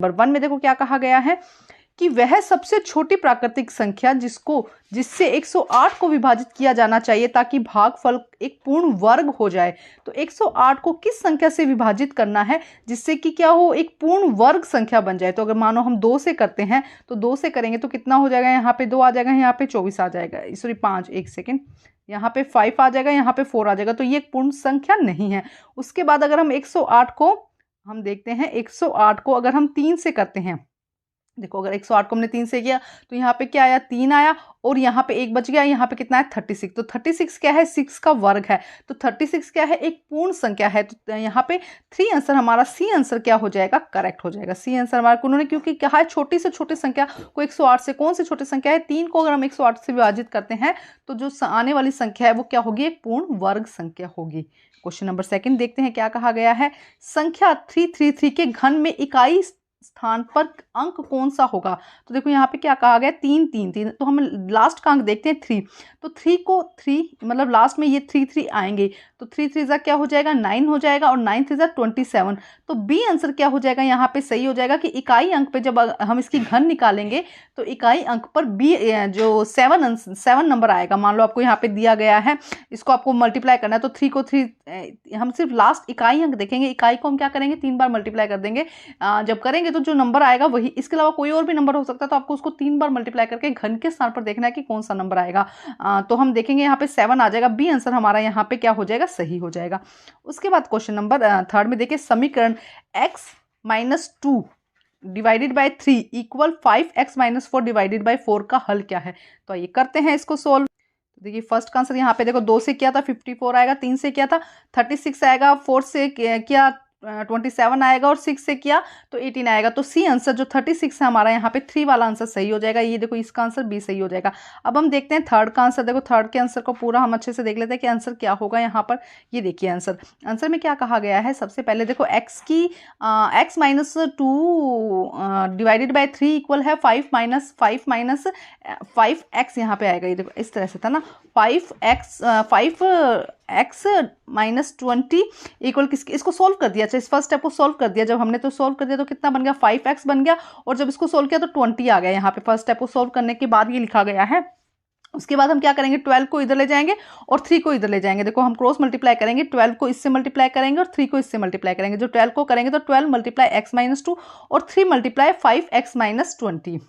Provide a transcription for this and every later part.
Number 1 में देखो क्या कहा गया है कि वह सबसे छोटी प्राकृतिक संख्या जिससे 108 को विभाजित किया जाना चाहिए ताकि भागफल एक पूर्ण वर्ग हो जाए। तो 108 को किस संख्या से विभाजित करना है जिससे कि क्या हो, एक पूर्ण वर्ग संख्या बन जाए। तो अगर मानो हम 2 से करते हैं तो 2 से करेंगे तो कितना हो जाएगा, यहाँ पे 2 आ जाएगा, यहाँ पे 24 आ जाएगा, सॉरी 5, एक सेकेंड, यहाँ पे 5 आ जाएगा, यहाँ पे 4 आ जाएगा। तो ये एक पूर्ण संख्या नहीं है। उसके बाद अगर हम 108 को हम देखते हैं, 108 को अगर हम 3 से करते हैं, देखो अगर 108 को हमने 3 से किया तो यहाँ पे क्या आया, 3 आया, और यहाँ पे 1 बच गया, यहाँ पे कितना है 36। तो 36 क्या है, 6 का वर्ग है। तो 36 क्या है, एक पूर्ण संख्या है। तो यहाँ पे 3 आंसर हमारा, सी आंसर क्या हो जाएगा, करेक्ट हो जाएगा। सी आंसर हमारा, उन्होंने क्योंकि कहा है छोटी से छोटी संख्या को 108 से, कौन सी छोटी संख्या है, 3 को अगर हम 108 से विभाजित करते हैं तो जो आने वाली संख्या है वो क्या होगी, एक पूर्ण वर्ग संख्या होगी। क्वेश्चन नंबर 2 देखते हैं क्या कहा गया है। संख्या 333 के घन में इकाई स्थान पर अंक कौन सा होगा। तो देखो यहाँ पे क्या कहा गया, 3 3 3, तो हम लास्ट का अंक देखते हैं 3। तो 3 को 3 मतलब लास्ट में ये 3 3 आएंगे, तो 3 3 क्या हो जाएगा, 9 हो जाएगा, और 9 3 27। तो बी आंसर क्या हो जाएगा, यहाँ पे सही हो जाएगा कि इकाई अंक पे जब हम इसकी घन निकालेंगे तो इकाई अंक पर बी जो 7 नंबर आएगा। मान लो आपको यहाँ पे दिया गया है, इसको आपको मल्टीप्लाई करना है, तो 3 को 3 हम सिर्फ लास्ट इकाई अंक देखेंगे, इकाई को हम क्या करेंगे, 3 बार मल्टीप्लाई कर देंगे। जब करेंगे तो जो नंबर आएगा वही, इसके अलावा कोई और भी नंबर हो सकता है, तो आपको उसको 3 बार मल्टीप्लाई करके घन के स्थान पर देखना है कि कौन सा नंबर आएगा। तो हम देखेंगे यहाँ पे 7 आ जाएगा, बी आंसर हमारा यहाँ पे क्या हो जाएगा, सही हो जाएगा। उसके बाद क्वेश्चन नंबर 3 में देखिए, समीकरण x - 2 divided by 3 equal 5x - 4 divided by 4 का हल क्या है। तो ये करते हैं इसको सोल्व। देखिए फर्स्ट का आंसर यहाँ पे देखो, 2 से किया था 54 आएगा, 3 से किया था 36 आएगा, 4 से किया 27 आएगा, और 6 से किया तो 18 आएगा। तो सी आंसर जो 36 है हमारा, यहाँ पे 3 वाला आंसर सही हो जाएगा। ये देखो इसका आंसर बी सही हो जाएगा। अब हम देखते हैं थर्ड का आंसर। देखो थर्ड के आंसर को पूरा हम अच्छे से देख लेते हैं कि आंसर क्या होगा यहाँ पर। ये देखिए आंसर में क्या कहा गया है। सबसे पहले देखो x - 2 डिवाइडेड बाय 3 इक्वल है 5 - 5x यहाँ पे आएगा। ये देखो इस तरह से था ना, 5x - 20 इक्वल किसके, इसको सोल्व कर दिया। अच्छा इस फर्स्ट स्टेप को सोल्व कर दिया जब हमने, तो सोल्व कर दिया तो कितना बन गया, 5x बन गया, और जब इसको सोल्व किया तो 20 आ गया यहाँ पे। फर्स्ट स्टेप को सोल्व करने के बाद ये लिखा गया है। उसके बाद हम क्या करेंगे, 12 को इधर ले जाएंगे और 3 को इधर ले जाएंगे। देखो हम क्रॉस मल्टीप्लाई करेंगे, 12 को इससे मल्टीप्लाई करेंगे और 3 को इससे मल्टीप्लाई करेंगे। जो 12 को करेंगे तो 12 × x - 2 और 3 × 5x - 20।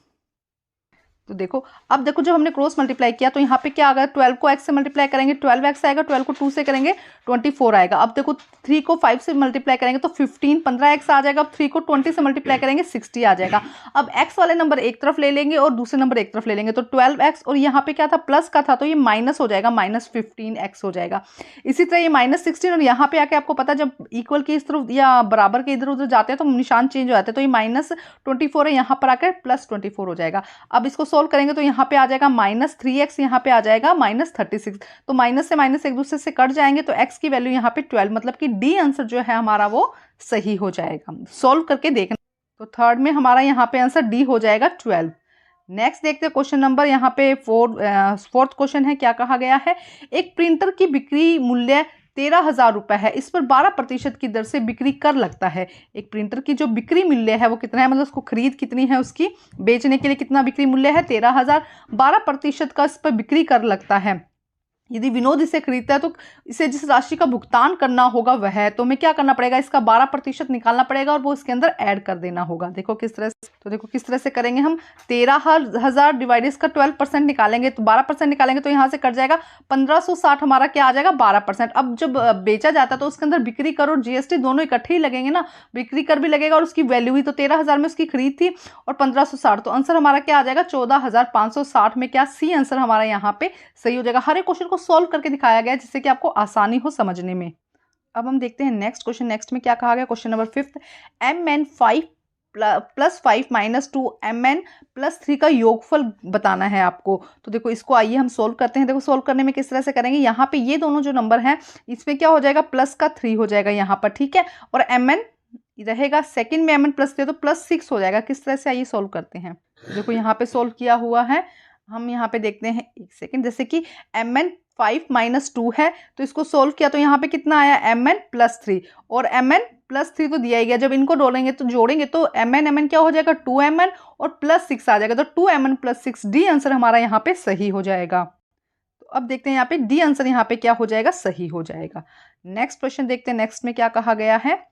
तो देखो अब देखो जब हमने क्रॉस मल्टीप्लाई किया तो यहाँ पे क्या आ गया, 12 को x से मल्टीप्लाई करेंगे 12x आएगा, 12 को 2 से करेंगे 24 आएगा। अब देखो 3 को 5 से मल्टीप्लाई करेंगे तो 15x आ जाएगा। अब 3 को 20 से मल्टीप्लाई करेंगे 60 आ जाएगा। अब x वाले नंबर एक तरफ ले लेंगे और दूसरे नंबर एक तरफ ले लेंगे, तो 12x, और यहाँ पे क्या था प्लस का था तो ये माइनस हो जाएगा, -15x हो जाएगा। इसी तरह ये -16, और यहाँ पे आके आपको पता जब इक्वल की इस तरफ या बराबर के इधर उधर जाते हैं तो निशान चेंज हो जाते हैं। तो ये -24 है, यहाँ पर आकर +24 हो जाएगा। अब इसको सोल्व करेंगे तो यहाँ पे आ जाएगा -3x, यहाँ पे आ जाएगा -36। तो माइनस से माइनस एक दूसरे से कट जाएंगे, तो x की वैल्यू यहाँ पे 12, मतलब कि डी आंसर जो है हमारा वो सही हो जाएगा। सोल्व करके देखना। तो थर्ड में हमारा यहाँ पे आंसर डी हो जाएगा 12। नेक्स्ट देखते हैं क्वेश्चन नंबर यहाँ पे फोर्थ क्वेश्चन है। क्या कहा गया है, एक प्रिंटर की बिक्री मूल्य 13,000 रुपए है, इस पर 12% की दर से बिक्री कर लगता है। एक प्रिंटर की जो बिक्री मूल्य है वो कितना है, मतलब उसको खरीद कितनी है, उसकी बेचने के लिए कितना बिक्री मूल्य है 13,000, 12% का इस पर बिक्री कर लगता है। यदि विनोद इसे खरीदता है तो इसे जिस राशि का भुगतान करना होगा वह है, तो हमें क्या करना पड़ेगा, इसका 12% निकालना पड़ेगा और वो इसके अंदर ऐड कर देना होगा। देखो किस तरह से, तो देखो किस तरह से करेंगे हम। 13,000 डिवाइड इसका 12% निकालेंगे तो 12% निकालेंगे तो यहाँ से कट जाएगा 1560, हमारा क्या आ जाएगा 12%। अब जब बेचा जाता है तो उसके अंदर बिक्री कर और जीएसटी दोनों इकट्ठे ही लगेंगे ना, बिक्री कर भी लगेगा और उसकी वैल्यू ही, तो 13,000 में उसकी खरीद थी और 1560, तो आंसर हमारा क्या आ जाएगा 14,560 में क्या सी आंसर हमारा यहाँ पे सही हो जाएगा। हर एक क्वेश्चन को सोल्व करके दिखाया गया है जिससे कि आपको आसानी हो समझने में। अब हम देखते हैं नेक्स्ट क्वेश्चन। नेक्स्ट में क्या कहा गया, क्वेश्चन नंबर 5, mn 5 + 5 - 2 mn + 3 का योगफल बताना है आपको। तो देखो इसको आइए हम सोल्व करते हैं। देखो सोल्व करने में किस तरह से करेंगे, यहाँ पे ये दोनों जो नंबर हैं इसमें क्या हो जाएगा, प्लस का 3 हो जाएगा यहाँ पर, ठीक है, और mn रहेगा सेकंड में mn +3 तो +6 हो जाएगा। किस तरह से आइए सोल्व करते हैं। देखो यहाँ पे सोल्व किया हुआ है, हम यहाँ पे देखते हैं, एक सेकेंड, जैसे कि mn 5 माइनस 2 है, तो इसको सोल्व किया तो यहाँ पे कितना आया mn+3, और mn+3 तो दिया ही गया, जब इनको जोड़ेंगे तो mn क्या हो जाएगा 2mn और +6 आ जाएगा, तो 2mn+6 डी आंसर हमारा यहाँ पे सही हो जाएगा। तो अब देखते हैं यहाँ पे डी आंसर यहाँ पे क्या हो जाएगा, सही हो जाएगा। नेक्स्ट क्वेश्चन देखते हैं, नेक्स्ट में क्या कहा गया है।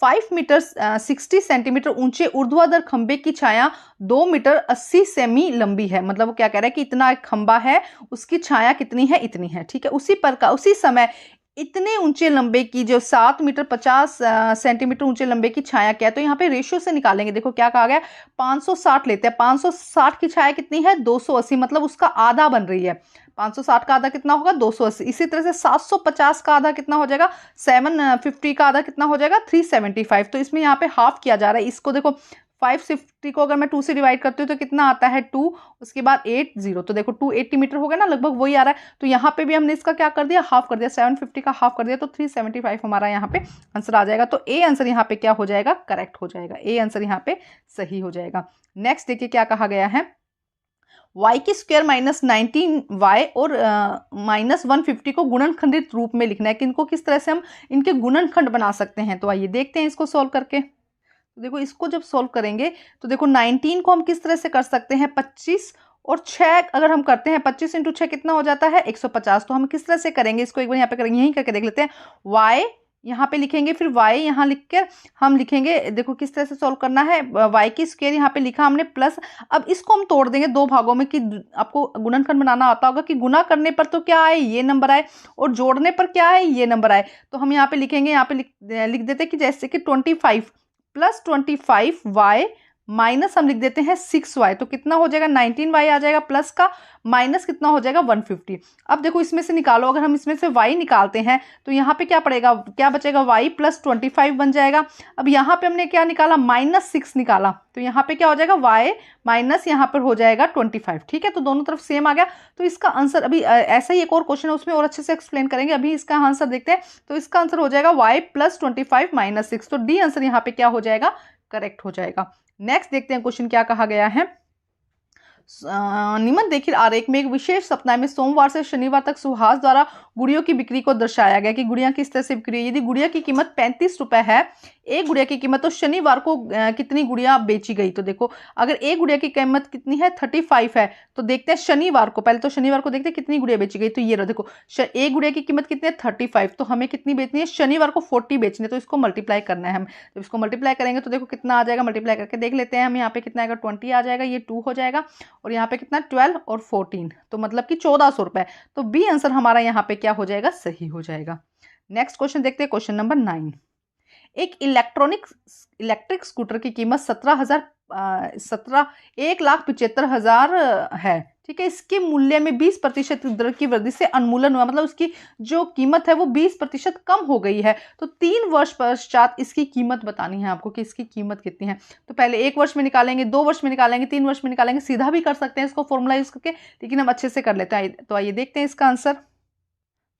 5 मीटर 60 सेंटीमीटर ऊंचे ऊर्ध्वाधर खंबे की छाया 2 मीटर 80 सेमी लंबी है। मतलब वो क्या कह रहा है कि इतना एक खंबा है, उसकी छाया कितनी है, इतनी है। ठीक है, उसी समय इतने ऊंचे लंबे की जो 7 मीटर 50 सेंटीमीटर ऊंचे लंबे की छाया क्या है, तो यहाँ पे रेशियो से निकालेंगे। देखो क्या कहा गया, 560 लेते हैं। 560 की छाया कितनी है 280, मतलब उसका आधा बन रही है। 560 का आधा कितना होगा 280। इसी तरह से 750 का आधा कितना हो जाएगा, 750 का आधा कितना हो जाएगा 375। तो इसमें यहाँ पे हाफ किया जा रहा है। इसको देखो 560 को अगर मैं 2 से डिवाइड करती हूँ तो कितना आता है 2, उसके बाद 80, तो देखो 280 मीटर हो गया ना, लगभग वही आ रहा है। तो यहाँ पे भी हमने इसका क्या कर दिया, हाफ कर दिया, 750 का हाफ कर दिया, तो 375 हमारा यहाँ पे आंसर आ जाएगा। तो ए आंसर यहाँ पे क्या हो जाएगा, करेक्ट हो जाएगा। ए आंसर यहाँ पे सही हो जाएगा। नेक्स्ट देखिए क्या कहा गया है, y की स्क्वायर माइनस 19y और माइनस 150 को गुणनखंडित रूप में लिखना है कि इनको किस तरह से हम इनके गुणनखंड बना सकते हैं। तो आइए देखते हैं इसको सॉल्व करके। तो देखो इसको जब सॉल्व करेंगे तो देखो 19 को हम किस तरह से कर सकते हैं, 25 और 6 अगर हम करते हैं, 25 × 6 कितना हो जाता है 150। तो हम किस तरह से करेंगे इसको, एक बार यहाँ पे करेंगे, यहीं करके देख लेते हैं। y यहाँ पे लिखेंगे, फिर y यहाँ लिख कर हम लिखेंगे, देखो किस तरह से सॉल्व करना है। y की स्क्वायर यहाँ पे लिखा हमने प्लस, अब इसको हम तोड़ देंगे दो भागों में कि आपको गुणनखंड बनाना आता होगा कि गुना करने पर तो क्या आए ये नंबर आए और जोड़ने पर क्या आए ये नंबर आए। तो हम यहाँ पे लिखेंगे, यहाँ पे लिख देते हैं कि जैसे कि 25 + 25y माइनस हम लिख देते हैं 6y, तो कितना हो जाएगा 19y आ जाएगा, प्लस का माइनस कितना हो जाएगा 150। अब देखो इसमें से निकालो, अगर हम इसमें से y निकालते हैं तो यहाँ पे क्या पड़ेगा, क्या बचेगा, y + 25 बन जाएगा। अब यहाँ पे हमने क्या निकाला, -6 निकाला, तो यहाँ पे क्या हो जाएगा y माइनस यहाँ पर हो जाएगा 25। ठीक है, तो दोनों तरफ सेम आ गया। तो इसका आंसर अभी ऐसा ही एक और क्वेश्चन है, उसमें और अच्छे से एक्सप्लेन करेंगे। अभी इसका आंसर देखते हैं। तो इसका आंसर हो जाएगा y + 25 - 6। तो डी आंसर यहाँ पे क्या हो जाएगा, करेक्ट हो जाएगा। नेक्स्ट देखते हैं क्वेश्चन क्या कहा गया है। निम्नलिखित आरेख में एक विशेष सप्ताह में सोमवार से शनिवार तक सुहास द्वारा गुड़ियों की बिक्री को दर्शाया गया कि गुड़िया किस तरह से बिक्री। यदि गुड़िया की कीमत 35 रुपए है, एक गुड़िया की कीमत, तो शनिवार को कितनी गुड़िया बेची गई। तो देखो अगर एक गुड़िया की कीमत कितनी है 35 है, तो देखते हैं शनिवार को, पहले तो शनिवार को देखते हैं कितनी गुड़िया बेची गई। तो ये रहा, देखो एक गुड़िया की कीमत कितनी है 35, तो हमें कितनी बेचनी है, शनिवार को 40 बेचनी है। तो इसको मल्टीप्लाई करना है हम, जब इसको मल्टीप्लाई करेंगे तो देखो कितना आ जाएगा, मल्टीप्लाई करके देख लेते हैं हम। यहाँ पे कितना आएगा 20 आ जाएगा, ये 2 हो जाएगा, और यहाँ पे कितना 12 और 14, तो मतलब कि 1400 रुपए। तो बी आंसर हमारा यहाँ पे क्या हो जाएगा, सही हो जाएगा। नेक्स्ट क्वेश्चन देखते हैं, क्वेश्चन नंबर 9। एक इलेक्ट्रिक स्कूटर की कीमत 1,75,000 है। ठीक है, इसके मूल्य में 20% दर की वृद्धि से उन्मूलन हुआ, मतलब उसकी जो कीमत है वो 20% कम हो गई है। तो 3 वर्ष पश्चात इसकी कीमत बतानी है आपको कि इसकी कीमत कितनी है। तो पहले 1 वर्ष में निकालेंगे, 2 वर्ष में निकालेंगे, 3 वर्ष में निकालेंगे, सीधा भी कर सकते हैं इसको फॉर्मूला यूज करके, लेकिन हम अच्छे से कर लेते हैं। तो आइए देखते हैं इसका आंसर।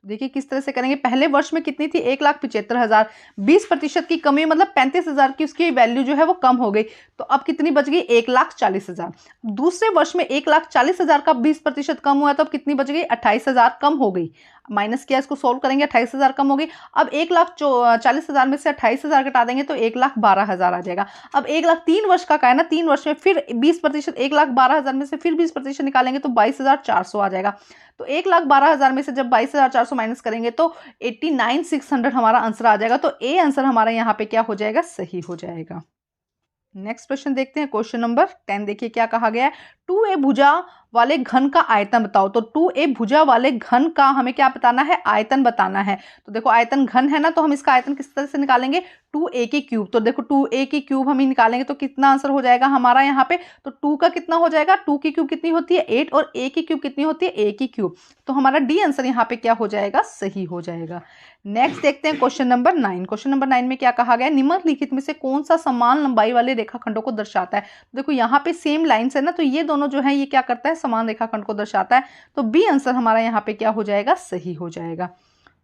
देखिए किस तरह से करेंगे। पहले वर्ष में कितनी थी 1,75,000, 20% की कमी मतलब 35,000 की उसकी वैल्यू जो है वो कम हो गई, तो अब कितनी बच गई 1,40,000। दूसरे वर्ष में 1,40,000 का 20% कम हुआ, तो अब कितनी बच गई 28,000 कम हो गई। माइनस किया, इसको सोल्व करेंगे, 28,000 कम हो गई। अब 1,40,000 में से 28,000 घटा देंगे तो 1,12,000 आ जाएगा। अब 3 वर्ष का है ना, 3 वर्ष में फिर 20%, 1,12,000 में से फिर 20% निकालेंगे तो 22,400 आ जाएगा। तो 1,12,000 में से जब 22,400 माइनस करेंगे तो 89,600 हमारा आंसर आ जाएगा। तो ए आंसर हमारा यहाँ पे क्या हो जाएगा, सही हो जाएगा। नेक्स्ट क्वेश्चन देखते हैं, क्वेश्चन नंबर 10। देखिए क्या कहा गया है, 2a भुजा वाले घन का आयतन बताओ। तो 2a भुजा वाले घन का हमें क्या बताना है, आयतन बताना है। तो देखो आयतन घन है ना, तो हम इसका आयतन किस तरह से निकालेंगे, 2a की क्यूब। तो देखो 2a की क्यूब हम निकालेंगे तो कितना आंसर हो जाएगा हमारा यहाँ पे, तो 2 का कितना हो जाएगा, 2 की क्यूब कितनी होती है 8, और a की क्यूब कितनी होती है a की क्यूब। तो हमारा डी आंसर यहाँ पे क्या हो जाएगा, सही हो जाएगा। नेक्स्ट देखते हैं क्वेश्चन नंबर 9। क्वेश्चन नंबर 9 में क्या कहा गया, निम्नलिखित में से कौन सा समान लंबाई वाले रेखाखंडों को दर्शाता है। देखो यहाँ पे सेम लाइंस है ना, तो ये दोनों जो है ये क्या करता है, समान रेखाखंड को दर्शाता है। तो बी आंसर हमारा यहाँ पे क्या हो जाएगा, सही हो जाएगा।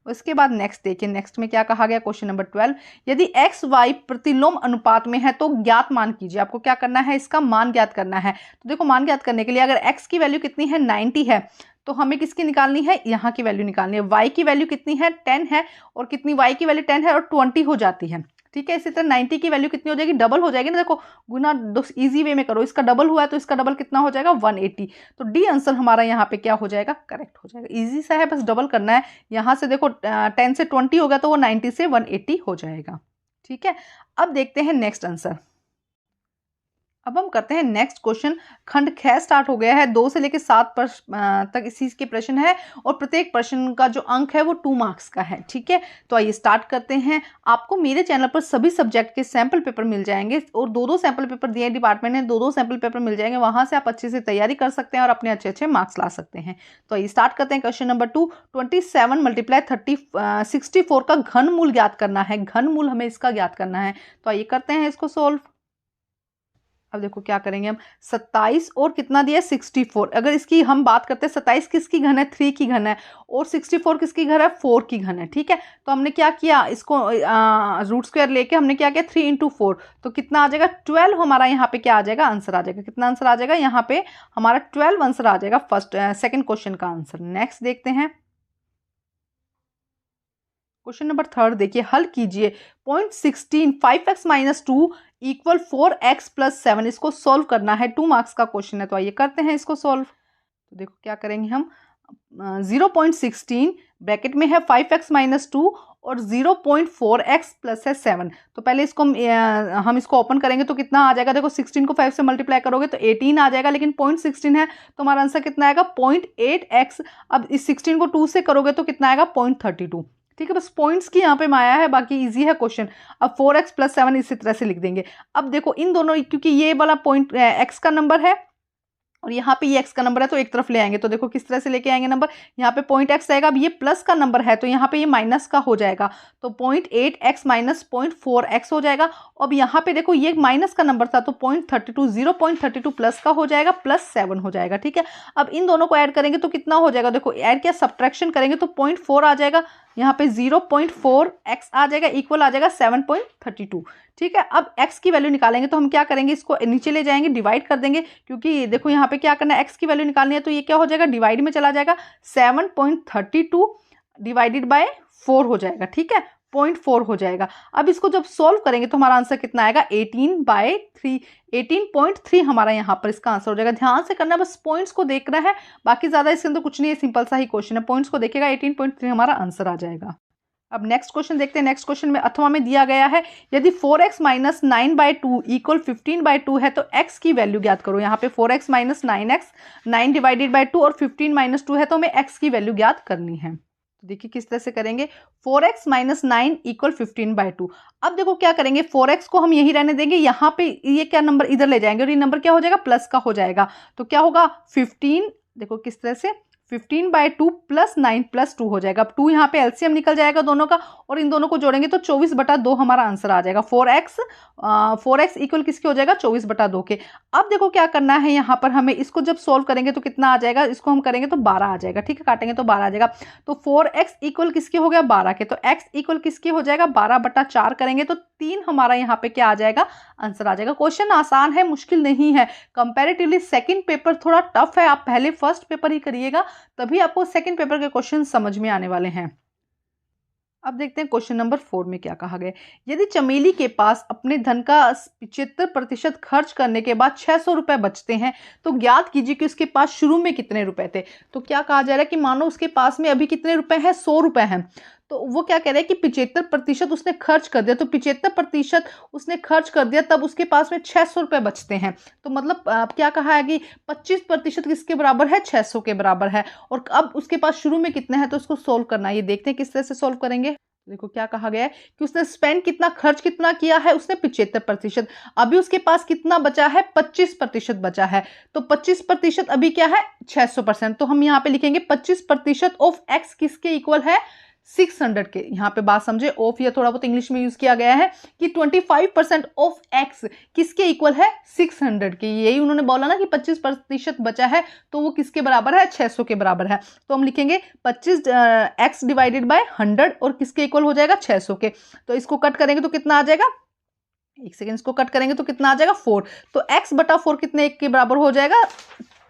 उसके बाद नेक्स्ट देखिए, नेक्स्ट में क्या कहा गया, क्वेश्चन नंबर 12। यदि एक्स वाई प्रतिलोम अनुपात में है तो ज्ञात मान कीजिए। आपको क्या करना है, इसका मान ज्ञात करना है। तो देखो मान ज्ञात करने के लिए अगर एक्स की वैल्यू कितनी है 90 है, तो हमें किसकी निकालनी है, यहाँ की वैल्यू निकालनी है। y की वैल्यू कितनी है, 10 है, और कितनी y की वैल्यू 10 है और 20 हो जाती है, ठीक है। इसी तरह 90 की वैल्यू कितनी हो जाएगी, डबल हो जाएगी ना, देखो गुना इजी वे में करो, इसका डबल हुआ है तो इसका डबल कितना हो जाएगा, 180। तो डी आंसर हमारा यहाँ पे क्या हो जाएगा, करेक्ट हो जाएगा। इजी सा है, बस डबल करना है। यहाँ से देखो 10 से 20 होगा तो वो 90 से 180 हो जाएगा, ठीक है। अब देखते हैं नेक्स्ट आंसर। अब हम करते हैं नेक्स्ट क्वेश्चन। खंड ख स्टार्ट हो गया है, 2 से लेकर 7 तक इस चीज के प्रश्न है, और प्रत्येक प्रश्न का जो अंक है वो 2 मार्क्स का है, ठीक है। तो आइए स्टार्ट करते हैं। आपको मेरे चैनल पर सभी सब्जेक्ट के सैंपल पेपर मिल जाएंगे, और 2-2 सैंपल पेपर दिए डिपार्टमेंट ने, 2-2 सैंपल पेपर मिल जाएंगे, वहां से आप अच्छे से तैयारी कर सकते हैं और अपने अच्छे मार्क्स ला सकते हैं। तो आइए स्टार्ट करते हैं। क्वेश्चन नंबर 2, 27 × 64 का घनमूल ज्ञात करना है। घनमूल हमें इसका ज्ञात करना है, तो आइए करते हैं इसको सोल्व। अब देखो क्या करेंगे हम, 27 और कितना दिया, 64। अगर इसकी हम बात करते हैं, 27 किसकी घन है, 3 की घन है, और 64 किसकी घन है, 4 की घन है, ठीक है। तो हमने क्या किया, इसको रूट स्क्वायर लेके हमने क्या किया, 3 × 4, तो कितना आ जाएगा, 12 हमारा यहाँ पे क्या आ जाएगा, आंसर आ जाएगा। कितना आंसर आ जाएगा, यहाँ पे हमारा 12 आंसर आ जाएगा सेकंड क्वेश्चन का आंसर। नेक्स्ट देखते हैं क्वेश्चन नंबर 3, देखिए हल कीजिए। 0.16 5x - 2 = 4x + 7, इसको सोल्व करना है, 2 मार्क्स का क्वेश्चन है। तो आइए करते हैं इसको सोल्व। तो देखो क्या करेंगे हम, 0.16 ब्रैकेट में है 5x - 2 और 0.4x + है 7। तो पहले इसको हम इसको ओपन करेंगे तो कितना आ जाएगा, देखो 16 को 5 से मल्टीप्लाई करोगे तो 18 आ जाएगा, लेकिन 0.16 है तो हमारा आंसर कितना आएगा, 0.8x। अब इस 16 को 2 से करोगे तो कितना आएगा, 0.32, ठीक है। बस पॉइंट्स की यहाँ पे माया है, बाकी इजी है क्वेश्चन। अब 4x + 7 इसी तरह से लिख देंगे। अब देखो इन दोनों, क्योंकि ये वाला पॉइंट x का नंबर है और यहाँ पे ये x का नंबर है, तो एक तरफ ले आएंगे। तो देखो किस तरह से लेके आएंगे नंबर, यहाँ पे पॉइंट x आएगा। अब ये प्लस का नंबर है तो यहाँ पे ये माइनस का हो जाएगा, तो 0.8x - 0.4x हो जाएगा। अब यहाँ पे देखो ये माइनस का नंबर था तो 0.32, 0.32 प्लस का हो जाएगा, +7 हो जाएगा, ठीक है। अब इन दोनों को ऐड करेंगे तो कितना हो जाएगा, देखो ऐड क्या, सब्ट्रैक्शन करेंगे तो 0.4 आ जाएगा, यहाँ पे 0.4x आ जाएगा, इक्वल आ जाएगा 7.32, ठीक है। अब x की वैल्यू निकालेंगे तो हम क्या करेंगे, इसको नीचे ले जाएंगे, डिवाइड कर देंगे, क्योंकि देखो यहाँ पे क्या करना है, x की वैल्यू निकालनी है, तो ये क्या हो जाएगा, डिवाइड में चला जाएगा, 7.32 डिवाइडेड बाय 4 हो जाएगा, ठीक है, 0.4 हो जाएगा। अब इसको जब सोल्व करेंगे तो हमारा आंसर कितना आएगा, 18/3, 18.3 हमारा यहाँ पर इसका आंसर हो जाएगा। ध्यान से करना, बस पॉइंट्स को देख रहा है, बाकी ज्यादा इसके अंदर कुछ नहीं है, सिंपल सा ही क्वेश्चन है। पॉइंट्स को देखेगा, 18.3 हमारा आंसर आ जाएगा। अब नेक्स्ट क्वेश्चन देखते हैं। नेक्स्ट क्वेश्चन में अथवा में दिया गया है, यदि 4x - 9/2 = 15/2 है तो x की वैल्यू ज्ञात करो। यहाँ पे 4x - 9x, 9 डिवाइडेड बाय 2 और 15 - 2 है, तो हमें x की वैल्यू ज्ञात करनी है। तो देखिए किस तरह से करेंगे, 4x - 9 = 15/2। अब देखो क्या करेंगे, 4x को हम यही रहने देंगे, यहाँ पे ये क्या नंबर इधर ले जाएंगे और ये नंबर क्या हो जाएगा, प्लस का हो जाएगा। तो क्या होगा, 15, देखो किस तरह से 15/2 + 9 + 2 हो जाएगा। अब 2 यहाँ पे एलसीएम निकल जाएगा दोनों का, और इन दोनों को जोड़ेंगे तो 24/2 हमारा आंसर आ जाएगा। 4x इक्वल किसके हो जाएगा, 24/2 के। अब देखो क्या करना है, यहाँ पर हमें इसको जब सोल्व करेंगे तो कितना आ जाएगा, इसको हम करेंगे तो 12 आ जाएगा, ठीक है, काटेंगे तो 12 आ जाएगा। तो 4x इक्वल किसके हो गया, 12 के, तो x इक्वल किसके हो जाएगा, 12/4 करेंगे तो 3 हमारा यहाँ पे क्या आ जाएगा, आंसर आ जाएगा। क्वेश्चन आसान है, मुश्किल नहीं है। कंपैरेटिवली सेकंड पेपर थोड़ा टफ है, आप पहले फर्स्ट पेपर ही करिएगा, तभी आपको सेकंड पेपर के क्वेश्चन समझ में आने वाले हैं। अब देखते हैं क्वेश्चन नंबर 4 में क्या कहा गया। यदि चमेली के पास अपने धन का 75% खर्च करने के बाद 600 रुपए बचते हैं तो ज्ञात कीजिए कि उसके पास शुरू में कितने रुपए थे। तो क्या कहा जा रहा है कि मानो उसके पास में अभी कितने रुपए हैं, 100 रुपए हैं, तो वो क्या कह रहे हैं कि 75% उसने खर्च कर दिया, तो 75% उसने खर्च कर दिया, तब उसके पास में 600 रुपए बचते हैं। तो मतलब क्या कहा है कि 25% किसके बराबर है, 600 के बराबर है, और अब उसके पास शुरू में कितने हैं, तो उसको सोल्व करना है। ये देखते हैं किस तरह से सोल्व करेंगे। देखो क्या कहा गया है कि उसने स्पेंड कितना, खर्च कितना किया है, उसने 75%, अभी उसके पास कितना बचा है, 25% बचा है, तो 25% अभी क्या है, 600%, तो हम यहाँ पे लिखेंगे 25% ऑफ x किसके इक्वल है, 600 के। यहाँ पे बात समझे, ऑफ या थोड़ा बहुत इंग्लिश में यूज किया गया है कि 25% ऑफ x किसके इक्वल है, 600 के। यही उन्होंने बोला ना कि 25% बचा है, तो वो किसके बराबर है, 600 के बराबर है। तो हम लिखेंगे 25x डिवाइडेड बाय 100 और किसके इक्वल हो जाएगा, 600 के। तो इसको कट करेंगे तो कितना आ जाएगा, एक सेकेंड, इसको कट करेंगे तो कितना आ जाएगा, 4। तो x/4 कितने, 1 के बराबर हो जाएगा,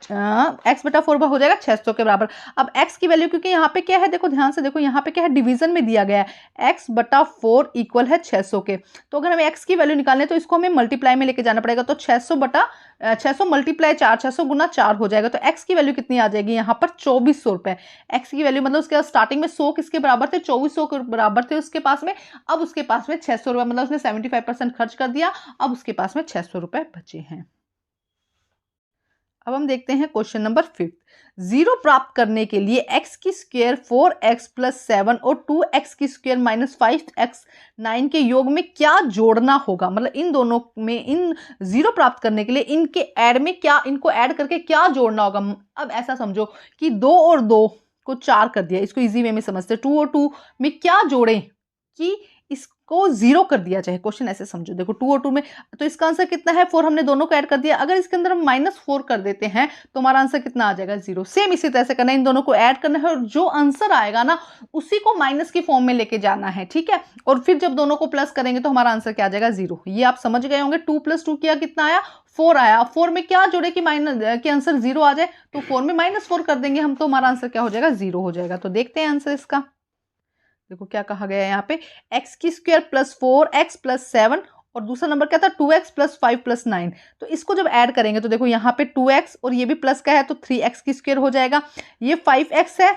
x बटा 4 हो जाएगा 600 के बराबर। अब x की वैल्यू, क्योंकि यहाँ पे क्या है, देखो ध्यान से देखो, यहाँ पे क्या है, डिवीजन में दिया गया है x बटा 4 इक्वल है 600 के। तो अगर हमें x की वैल्यू निकालने तो इसको हमें मल्टीप्लाई में लेके जाना पड़ेगा। तो 600 बटा 600 मल्टीप्लाई 4, 600 गुना 4 हो जाएगा। तो x की वैल्यू कितनी आ जाएगी यहाँ पर 2400 रुपए। x की वैल्यू मतलब उसके स्टार्टिंग में 100 किसके बराबर थे, 2400 के बराबर थे उसके पास में। अब उसके पास में 600 रुपए, मतलब उसने 75% खर्च कर दिया। अब उसके पास में 600 रुपए बचे हैं। अब हम देखते हैं क्वेश्चन नंबर 5। जीरो प्राप्त करने के लिए x की स्क्वायर 4x प्लस 7 और 2x की स्क्वायर माइनस 5x 9 के योग में क्या जोड़ना होगा। मतलब इन दोनों में, इन जीरो प्राप्त करने के लिए इनके ऐड में क्या, इनको ऐड करके क्या जोड़ना होगा। अब ऐसा समझो कि 2 और 2 को 4 कर दिया, इसको इजी वे में समझते। 2 और 2 में क्या जोड़ें कि इसको जीरो कर दिया जाए। क्वेश्चन ऐसे समझो, देखो 2 और 2 में, तो इसका आंसर कितना है 4, हमने दोनों को ऐड कर दिया। अगर इसके अंदर हम -4 कर देते हैं तो हमारा आंसर कितना आ जाएगा 0। सेम इसी तरह से करना है, इन दोनों को ऐड करना है और जो आंसर आएगा ना उसी को माइनस की फॉर्म में लेके जाना है, ठीक है। और फिर जब दोनों को प्लस करेंगे तो हमारा आंसर क्या आ जाएगा 0। ये आप समझ गए होंगे। 2 + 2 किया, कितना आया 4 आया। 4 में क्या जोड़े कि माइनस के आंसर 0 आ जाए, तो 4 में -4 कर देंगे हम, तो हमारा आंसर क्या हो जाएगा 0 हो जाएगा। तो देखते हैं आंसर इसका। देखो क्या कहा गया है यहाँ पे, x की स्क्वायर प्लस 4x प्लस 7 और दूसरा नंबर क्या था 2x प्लस 5 प्लस 9। तो इसको जब ऐड करेंगे तो देखो यहाँ पे 2x और ये भी प्लस का है तो 3x की स्क्वायर हो जाएगा। ये 5x है,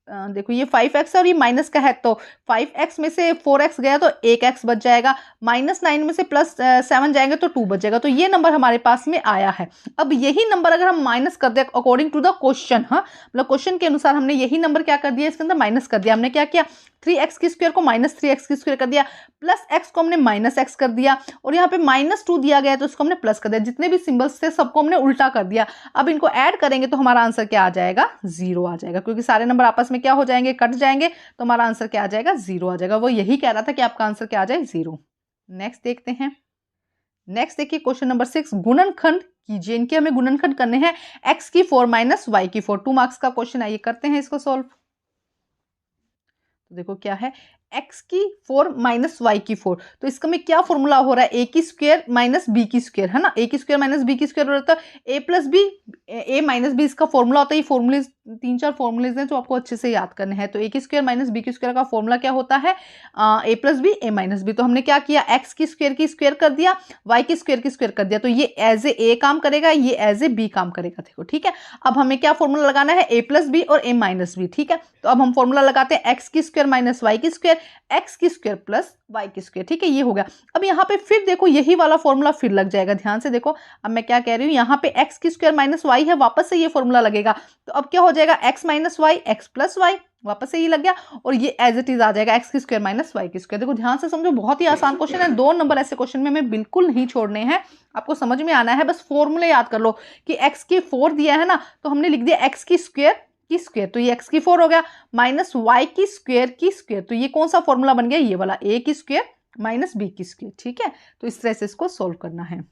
देखो ये 5x है और ये माइनस का है, तो 5x में से 4x गया तो 1x बच जाएगा। -9 में से +7 जाएंगे तो 2 बच जाएगा। तो ये नंबर हमारे पास में आया है। अब यही नंबर अगर हम माइनस कर दे अकॉर्डिंग टू द क्वेश्चन, हाँ मतलब क्वेश्चन के अनुसार हमने यही नंबर क्या कर दिया, इसके अंदर माइनस कर दिया। हमने क्या किया, 3x की स्क्वायर को -3x की स्क्वायर कर दिया, प्लस x को हमने -x कर दिया और यहाँ पे -2 दिया गया है तो इसको हमने प्लस कर दिया। जितने भी सिंबल्स थे सबको हमने उल्टा कर दिया। अब इनको ऐड करेंगे तो हमारा आंसर क्या आ जाएगा 0 आ जाएगा, क्योंकि सारे नंबर आपस में क्या हो जाएंगे, कट जाएंगे। तो हमारा आंसर क्या आ जाएगा 0 आ जाएगा। वो यही कह रहा था कि आपका आंसर क्या आ जाए 0। नेक्स्ट देखते हैं। नेक्स्ट देखिए क्वेश्चन नंबर 6, गुणनखंड कीजिए। इनके हमें गुणनखंड करने हैं। x की 4 माइनस y की 4, 2 मार्क्स का क्वेश्चन है, ये करते हैं इसको सॉल्व। तो देखो क्या है, x की 4 माइनस y की 4, तो इसका में क्या फॉर्मूला हो रहा है, a की स्क्वायर माइनस b की स्क्वायर, है ना। a की स्क्वायर माइनस b की स्क्वायर होता है a plus b, a minus b इसका फॉर्मूला होता है। ये फॉर्मूले 3-4 फॉर्मूलेज हैं जो आपको अच्छे से याद करने हैं। तो a की स्क्वायर माइनस b की स्क्वायर का फॉर्मूला क्या होता है, a plus b a minus b। तो हमने क्या किया, x की स्क्वायर कर दिया, y की स्क्वायर कर दिया। तो ये एज ए काम करेगा, ये एज ए b काम करेगा। देखो ठीक है। अब हमें क्या फॉर्मूला लगाना है, a प्लस b और a माइनस b, ठीक है। तो अब हम फॉर्मूला लगाते हैं x की स्क्वायर माइनस y की स्क्वायर, x की स्क्वायर प्लस y की स्क्वायर, ठीक है। ये हो गया। अब यहाँ पे फिर देखो यही वाला फॉर्मूला फिर लग जाएगा। ध्यान से देखो अब मैं क्या कह रही हूँ, यहाँ पे x की स्क्वायर माइनस y है, वापस से ये फॉर्मूला लगेगा। तो अब क्या हो जाएगा, x minus y x plus y, वापस से ये लग गया और ये एज इट इज आ जाएगा x की स्क्वायर माइनस y की स्क्वायर। देखो ध्यान से समझो, बहुत ही आसान क्वेश्चन है। 2 नंबर ऐसे क्वेश्चन में हमें बिल्कुल नहीं छोड़ने हैं, आपको समझ में आना है। बस फॉर्मूले याद कर लो कि x की 4 दिया है ना, तो हमने लिख दिया x की स्क्वायर, तो ये x की 4 हो गया, माइनस y की स्क्वायर, तो ये कौन सा फॉर्मूला बन गया, ये वाला a की स्क्वायर माइनस b की स्क्वायर, ठीक है। तो इस तरह से इसको सोल्व करना है।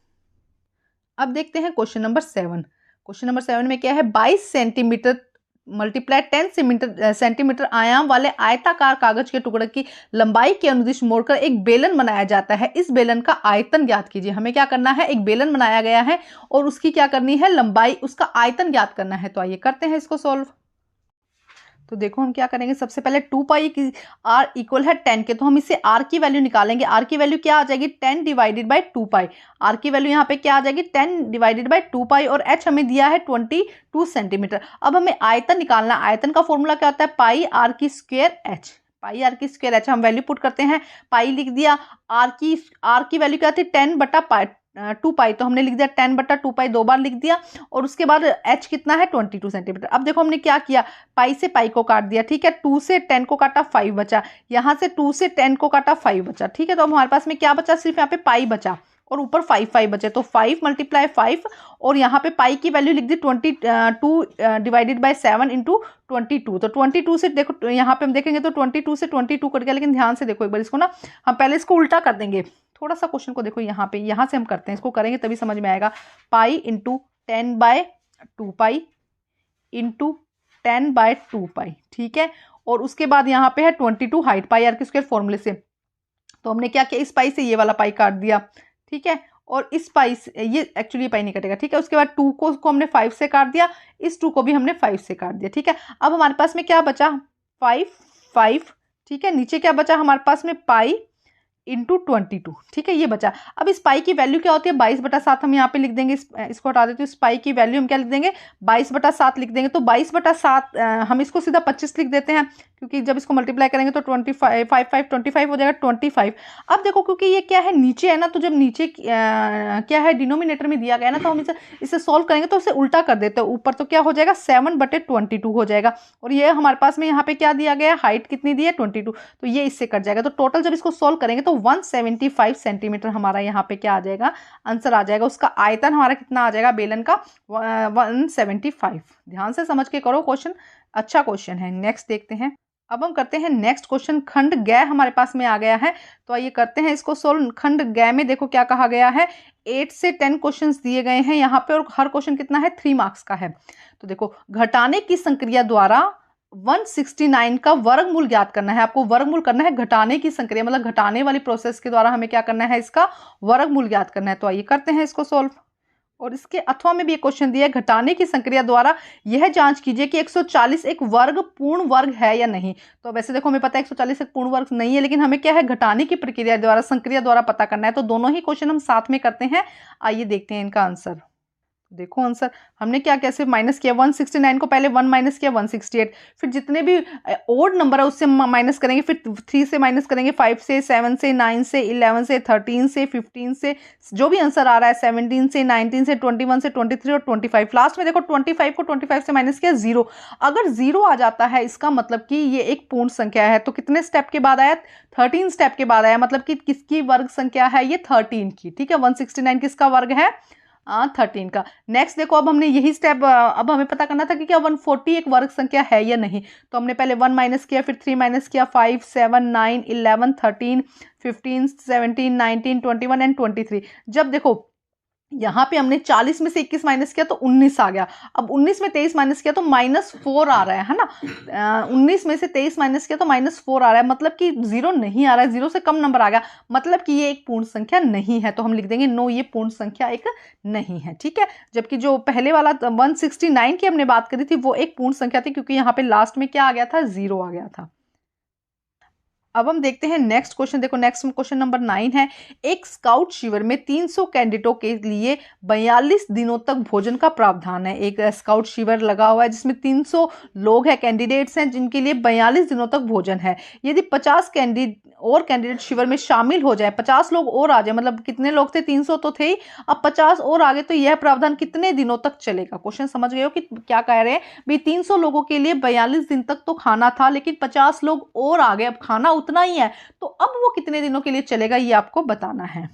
अब देखते हैं क्वेश्चन नंबर 7। क्वेश्चन नंबर 7 में क्या है, 22 सेंटीमीटर मल्टीप्लाई 10 सेंटीमीटर आयाम वाले आयताकार कागज के टुकड़े की लंबाई के अनुदिश मोड़कर एक बेलन बनाया जाता है। इस बेलन का आयतन ज्ञात कीजिए। हमें क्या करना है, एक बेलन बनाया गया है और उसकी क्या करनी है, लंबाई, उसका आयतन ज्ञात करना है। तो आइए करते हैं इसको सॉल्व। तो देखो हम क्या करेंगे, सबसे पहले 2 पाई की r इक्वल है 10 के, तो हम इससे r की वैल्यू निकालेंगे। r की वैल्यू क्या आ जाएगी, 10 डिवाइडेड बाई 2 पाई। r की वैल्यू यहाँ पे क्या आ जाएगी, 10 डिवाइडेड बाई 2 पाई और h हमें दिया है 22 सेंटीमीटर। अब हमें आयतन निकालना। आयतन का फॉर्मूला क्या होता है, पाई r की स्क्वायर h, पाई r की स्क्वायर h। हम वैल्यू पुट करते हैं, पाई लिख दिया, r की वैल्यू क्या थी 10 बटा 2 पाई, तो हमने लिख दिया 10 बटा 2 पाई, 2 बार लिख दिया और उसके बाद h कितना है 22 सेंटीमीटर। अब देखो हमने क्या किया, पाई से पाई को काट दिया, ठीक है। 2 से 10 को काटा 5 बचा, यहाँ से 2 से 10 को काटा 5 बचा, ठीक है। तो अब हमारे पास में क्या बचा, सिर्फ यहाँ पे पाई बचा और ऊपर 5 बचे, तो 5 मल्टीप्लाई 5 और यहाँ पे पाई की वैल्यू लिख दी 22 डिवाइडेड बाई 7 इंटू 22। तो 22 से देखो यहाँ पे हम देखेंगे तो 22 से 22 कट गया, लेकिन ध्यान से देखो एक बार इसको ना, हम पहले इसको उल्टा कर देंगे। थोड़ा सा क्वेश्चन को देखो यहाँ पे, यहाँ से हम करते हैं, इसको करेंगे तभी समझ में आएगा। Pi into 10 by 2 pi into 10 by 2 pi, ठीक है। और उसके बाद यहाँ पे है 22 हाइट, पाई आर की स्क्वायर फॉर्मूले से। तो हमने क्या किया, इस पाई से ये वाला पाई काट दिया, ठीक है। और इस पाई से ये एक्चुअली पाई नहीं कटेगा, ठीक है। उसके बाद 2 को हमने 5 से काट दिया, इस 2 को भी हमने 5 से काट दिया, ठीक है। अब हमारे पास में क्या बचा 5 5, ठीक है। नीचे क्या बचा हमारे पास में पाई इंटू 22, ठीक है, ये बचा। अब इस पाई की वैल्यू क्या होती है 22/7 हम यहाँ पे लिख देंगे, इसको हटा देते हैं। इस पाई की वैल्यू हम क्या लिख देंगे 22/7 लिख देंगे। तो 22/7 हम इसको सीधा 25 लिख देते हैं, क्योंकि जब इसको मल्टीप्लाई करेंगे तो 25 हो जाएगा 25। अब देखो क्योंकि ये क्या है नीचे है ना, तो जब नीचे क्या है डिनोमिनेटर में दिया गया ना, तो हम इसे सॉल्व करेंगे तो इसे उल्टा कर देते हैं ऊपर, तो क्या हो जाएगा 7/22 हो जाएगा। और ये हमारे पास में यहाँ पे क्या दिया गया है, हाइट कितनी दी है 22, तो ये इससे कट जाएगा। तो टोटल जब इसको सॉल्व करेंगे तो 175 सेंटीमीटर हमारा यहाँ पे क्या आ जाएगा आंसर आ जाएगा। उसका आयतन हमारा कितना आ जाएगा बेलन का 175। ध्यान से समझ के करो क्वेश्चन, अच्छा क्वेश्चन है। नेक्स्ट देखते हैं। अब हम करते हैं नेक्स्ट क्वेश्चन। खंड ग हमारे पास में आ गया है, तो आइए करते हैं इसको सोल्व। खंड ग में देखो क्या कहा गया है, 8 से 10 क्वेश्चंस दिए गए हैं यहाँ पे, और हर क्वेश्चन कितना है 3 मार्क्स का है। तो देखो घटाने की संक्रिया द्वारा 169 का वर्गमूल ज्ञात करना है। आपको वर्गमूल करना है घटाने की संक्रिया, मतलब घटाने वाली प्रोसेस के द्वारा हमें क्या करना है, इसका वर्गमूल ज्ञात करना है। तो आइए करते हैं इसको सोल्व। और इसके अथवा में भी एक क्वेश्चन दिया है, घटाने की संक्रिया द्वारा यह जांच कीजिए कि 140 एक वर्ग पूर्ण वर्ग है या नहीं। तो वैसे देखो हमें पता है 140 एक पूर्ण वर्ग नहीं है, लेकिन हमें क्या है घटाने की प्रक्रिया द्वारा संक्रिया द्वारा पता करना है। तो दोनों ही क्वेश्चन हम साथ में करते हैं। आइए देखते हैं इनका आंसर। देखो आंसर हमने क्या कैसे माइनस किया, 169 को पहले 1 माइनस किया 168, फिर जितने भी ओड नंबर है उससे माइनस करेंगे, फिर 3 से माइनस करेंगे, 5 से, 7 से, 9 से, 11 से, 13 से, 15 से, जो भी आंसर आ रहा है 17 से, 19 से, 21 से, 23 और 25। लास्ट में देखो 25 को 25 से माइनस किया 0। अगर 0 आ जाता है इसका मतलब कि ये एक पूर्ण संख्या है। तो कितने स्टेप के बाद आया 13 स्टेप के बाद आया, मतलब कि किसकी वर्ग संख्या है ये 13 की, ठीक है। 169 किसका वर्ग है 13 का। नेक्स्ट देखो अब हमने यही स्टेप, अब हमें पता करना था कि क्या 140 एक वर्ग संख्या है या नहीं। तो हमने पहले 1 माइनस किया, फिर 3 माइनस किया, 5 7 9 11 13 15 17 19 21 एंड 23। जब देखो यहाँ पे हमने 40 में से 21 माइनस किया तो 19 आ गया। अब 19 में 23 माइनस किया तो -4 आ रहा है ना। 19 में से 23 माइनस किया तो -4 आ रहा है, मतलब कि 0 नहीं आ रहा है, 0 से कम नंबर आ गया, मतलब कि ये एक पूर्ण संख्या नहीं है। तो हम लिख देंगे नो, ये पूर्ण संख्या एक नहीं है, ठीक है। जबकि जो पहले वाला 169 की हमने बात करी थी वो एक पूर्ण संख्या थी, क्योंकि यहाँ पे लास्ट में क्या आ गया था 0 आ गया था। अब हम देखते हैं नेक्स्ट क्वेश्चन। देखो नेक्स्ट क्वेश्चन नंबर 9 है। एक स्काउट शिविर में 300 कैंडिडेटों के लिए 42 दिनों तक भोजन का प्रावधान है। एक स्काउट शिविर लगा हुआ है जिसमें 300 लोग हैं, कैंडिडेट्स हैं, जिनके लिए 42 दिनों तक भोजन है। यदि 50 कैंडिडेट शिविर में शामिल हो जाए, 50 लोग और आ जाए, मतलब कितने लोग थे 300 तो थे ही, अब 50 और आ गए, तो यह प्रावधान कितने दिनों तक चलेगा। क्वेश्चन समझ गए हो कि क्या कह रहे हैं भाई, 300 लोगों के लिए 42 दिन तक तो खाना था, लेकिन 50 लोग और आ गए, अब खाना उतना ही है, तो अब वो कितने दिनों के लिए चलेगा ये आपको बताना है।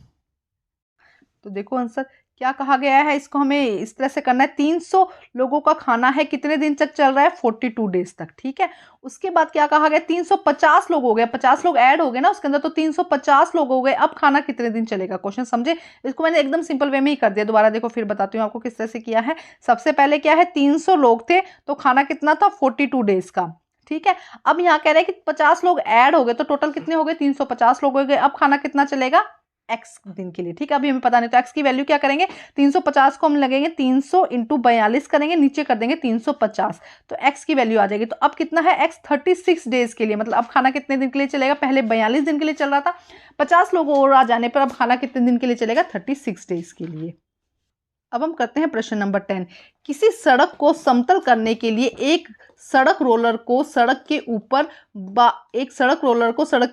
तो देखो आंसर क्या कहा गया है, इसको हमें इस तरह से करना है। 300 लोगों का खाना है, कितने दिन तक चल रहा है 42 डेज तक, ठीक है। उसके बाद क्या कहा गया 350 लोग हो गए, 50 लोग ऐड हो गए ना उसके अंदर, तो 350 लोग हो गए, अब खाना कितने दिन चलेगा। क्वेश्चन समझे, इसको मैंने एकदम सिंपल वे में ही कर दिया। दोबारा देखो फिर बताती हूँ आपको किस तरह से किया है। सबसे पहले क्या है 300 लोग थे तो खाना कितना था 42 डेज का, ठीक है। अब यहाँ कह रहे हैं कि 50 लोग ऐड हो गए, तो टोटल कितने हो गए 350 लोग हो गए, अब खाना कितना चलेगा x दिन के लिए, ठीक है। अभी हमें पता नहीं, तो x की वैल्यू क्या करेंगे 350 को हम लगेंगे 300 इंटू 42 करेंगे, नीचे कर देंगे 350, तो x की वैल्यू आ जाएगी। तो अब कितना है x 36 डेज के लिए, मतलब अब खाना कितने दिन के लिए चलेगा, पहले 42 दिन के लिए चल रहा था, 50 लोग और आ जाने पर अब खाना कितने दिन के लिए चलेगा 36 डेज के लिए। अब हम करते हैं प्रश्न नंबर 10। किसी सड़क को समतल करने के लिए एक सड़क रोलर को सड़क के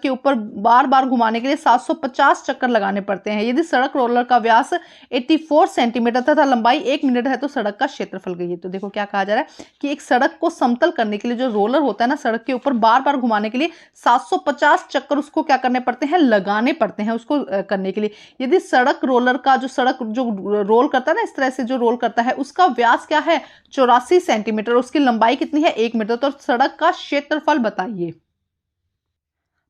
ऊपर बार बार घुमाने के लिए 750 चक्कर लगाने पड़ते हैं। यदि सड़क रोलर का व्यास 84 सेंटीमीटर तथा लंबाई 1 मिनट है तो सड़क का क्षेत्रफल गई है। तो देखो क्या कहा जा रहा है कि एक सड़क को समतल करने के लिए जो रोलर होता है ना, सड़क के ऊपर बार बार घुमाने के लिए 750 चक्कर उसको क्या करने पड़ते हैं, लगाने पड़ते हैं उसको करने के लिए। यदि सड़क रोलर का जो रोल करता है ना, इस तरह से जो रोल करता है, उसका व्यास क्या है 84 सेंटीमीटर, उसकी लंबाई कितनी है 1 मीटर, तो सड़क का क्षेत्रफल बताइए।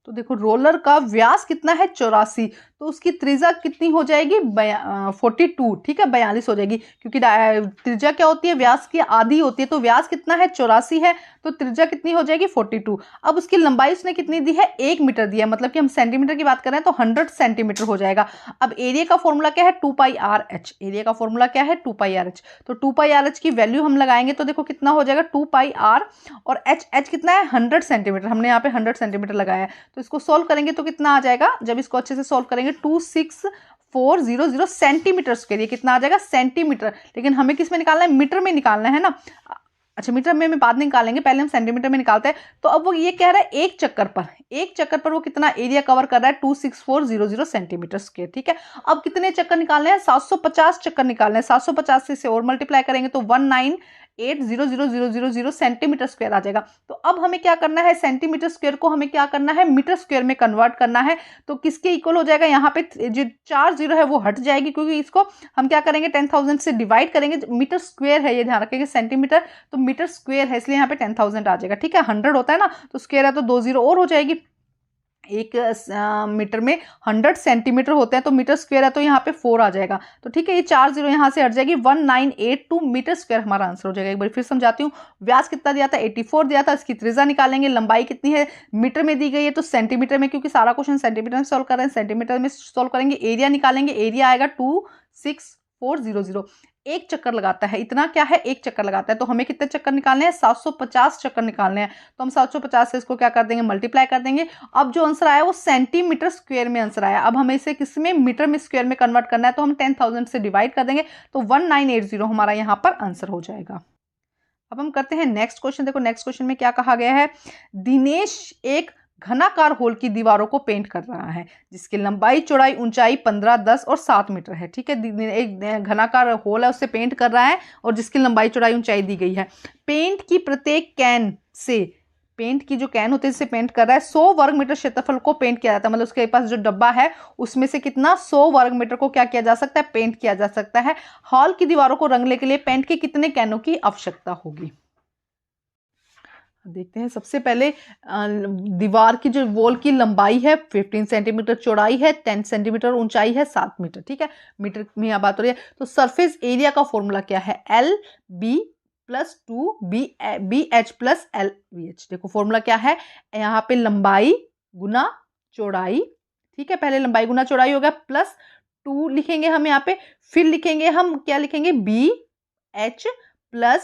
तो देखो रोलर का व्यास कितना है 84, तो उसकी त्रिज्या कितनी हो जाएगी 42, ठीक है 42 हो जाएगी, क्योंकि त्रिज्या क्या होती है, व्यास की आधी होती है, तो व्यास कितना है 84 है, तो त्रिज्या कितनी हो जाएगी 42। अब उसकी लंबाई उसने कितनी दी है 1 मीटर दिया है, मतलब कि हम सेंटीमीटर की बात कर रहे हैं तो 100 सेंटीमीटर हो जाएगा। अब एरिया का फॉर्मूला क्या है 2πr(h), एरिया का फॉर्मूला क्या है 2πr(h), तो 2πr(h) की वैल्यू हम लगाएंगे तो देखो कितना हो जाएगा 2πr, और h कितना है 100 सेंटीमीटर, हमने यहाँ पे 100 सेंटीमीटर लगाया है, तो इसको सोल्व करेंगे तो कितना आ जाएगा, जब इसको अच्छे से सोल्व करेंगे 26400 सेंटीमीटर स्क्वायर, ये कितना आ जाएगा सेंटीमीटर, लेकिन हमें किस में निकालना है, मीटर में निकालना है ना। अच्छा मीटर में बाद में निकालेंगे, पहले हम सेंटीमीटर में निकालते हैं। तो अब वो ये कह रहा है एक चक्कर पर वो कितना एरिया कवर कर रहा है 26400 सेंटीमीटर स्क्वायर, ठीक है। अब कितने चक्कर निकालने हैं 750 चक्कर निकालने हैं, 750 से इसे और मल्टीप्लाई करेंगे तो 1980000 सेंटीमीटर स्क्वायर आ जाएगा। तो अब हमें क्या करना है, सेंटीमीटर स्क्वायर को हमें क्या करना है मीटर स्क्वायर में कन्वर्ट करना है, तो किसके इक्वल हो जाएगा, यहाँ पे जो 4 जीरो है वो हट जाएगी, क्योंकि इसको हम क्या करेंगे 10,000 से डिवाइड करेंगे, मीटर स्क्वायर है ये ध्यान रखेंगे, सेंटीमीटर तो मीटर स्क्वायर है इसलिए यहाँ पे 10,000 आ जाएगा, ठीक है। 100 होता है ना तो स्क्वायर है तो 2 जीरो और हो जाएगी, एक मीटर में 100 सेंटीमीटर होते हैं, तो मीटर स्क्वायर है तो यहाँ पे 4 आ जाएगा, तो ठीक है ये 4 जीरो यहाँ से हट जाएगी, 1982 मीटर स्क्वायर हमारा आंसर हो जाएगा। एक बार फिर समझाती हूँ, व्यास कितना दिया था 84 दिया था, इसकी त्रिज्या निकालेंगे, लंबाई कितनी है मीटर में दी गई है तो सेंटीमीटर में, क्योंकि सारा क्वेश्चन सेंटीमीटर में सोल्व कर रहे हैं, सेंटीमीटर में सोल्व करेंगे, एरिया निकालेंगे, एरिया आएगा 26400, एक चक्कर लगाता है, इतना क्या है एक चक्कर लगाता है, तो हमें कितने चक्कर निकालने हैं 750 चक्कर निकालने हैं, तो हम 750 से इसको क्या कर देंगे मल्टीप्लाई कर देंगे। अब जो आंसर आया वो सेंटीमीटर स्क्वायर में आंसर आया, अब हमें इसे किस में मीटर में स्क्वायर में कन्वर्ट करना है, तो हम 10,000 से डिवाइड कर देंगे तो 1980 हमारा यहाँ पर आंसर हो जाएगा। अब हम करते हैं नेक्स्ट क्वेश्चन। देखो नेक्स्ट क्वेश्चन में क्या कहा गया है, दिनेश एक घनाकार होल की दीवारों को पेंट कर रहा है जिसकी लंबाई चौड़ाई ऊंचाई 15, 10 और 7 मीटर है, ठीक है। एक घनाकार होल है उससे पेंट कर रहा है और जिसकी लंबाई चौड़ाई ऊंचाई दी गई है। पेंट की प्रत्येक कैन से, पेंट की जो कैन होती है जिससे पेंट कर रहा है 100 वर्ग मीटर क्षेत्रफल को पेंट किया जाता है, मतलब उसके पास जो डब्बा है उसमें से कितना 100 वर्ग मीटर को क्या किया जा सकता है पेंट किया जा सकता है। हॉल की दीवारों को रंगने के लिए पेंट के कितने कैनों की आवश्यकता होगी। देखते हैं सबसे पहले दीवार की जो वॉल की लंबाई है 15 सेंटीमीटर, चौड़ाई है 10 सेंटीमीटर, ऊंचाई है 7 मीटर, ठीक है। मीटर में यहाँ बात हो रही है, तो सरफेस एरिया का फॉर्मूला क्या है LB+2BH+LVH। देखो फॉर्मूला क्या है, यहाँ पे लंबाई गुना चौड़ाई, ठीक है, पहले लंबाई गुना चौड़ाई हो गया, प्लस 2 लिखेंगे हम यहाँ पे, फिर लिखेंगे हम क्या लिखेंगे BH+H+L,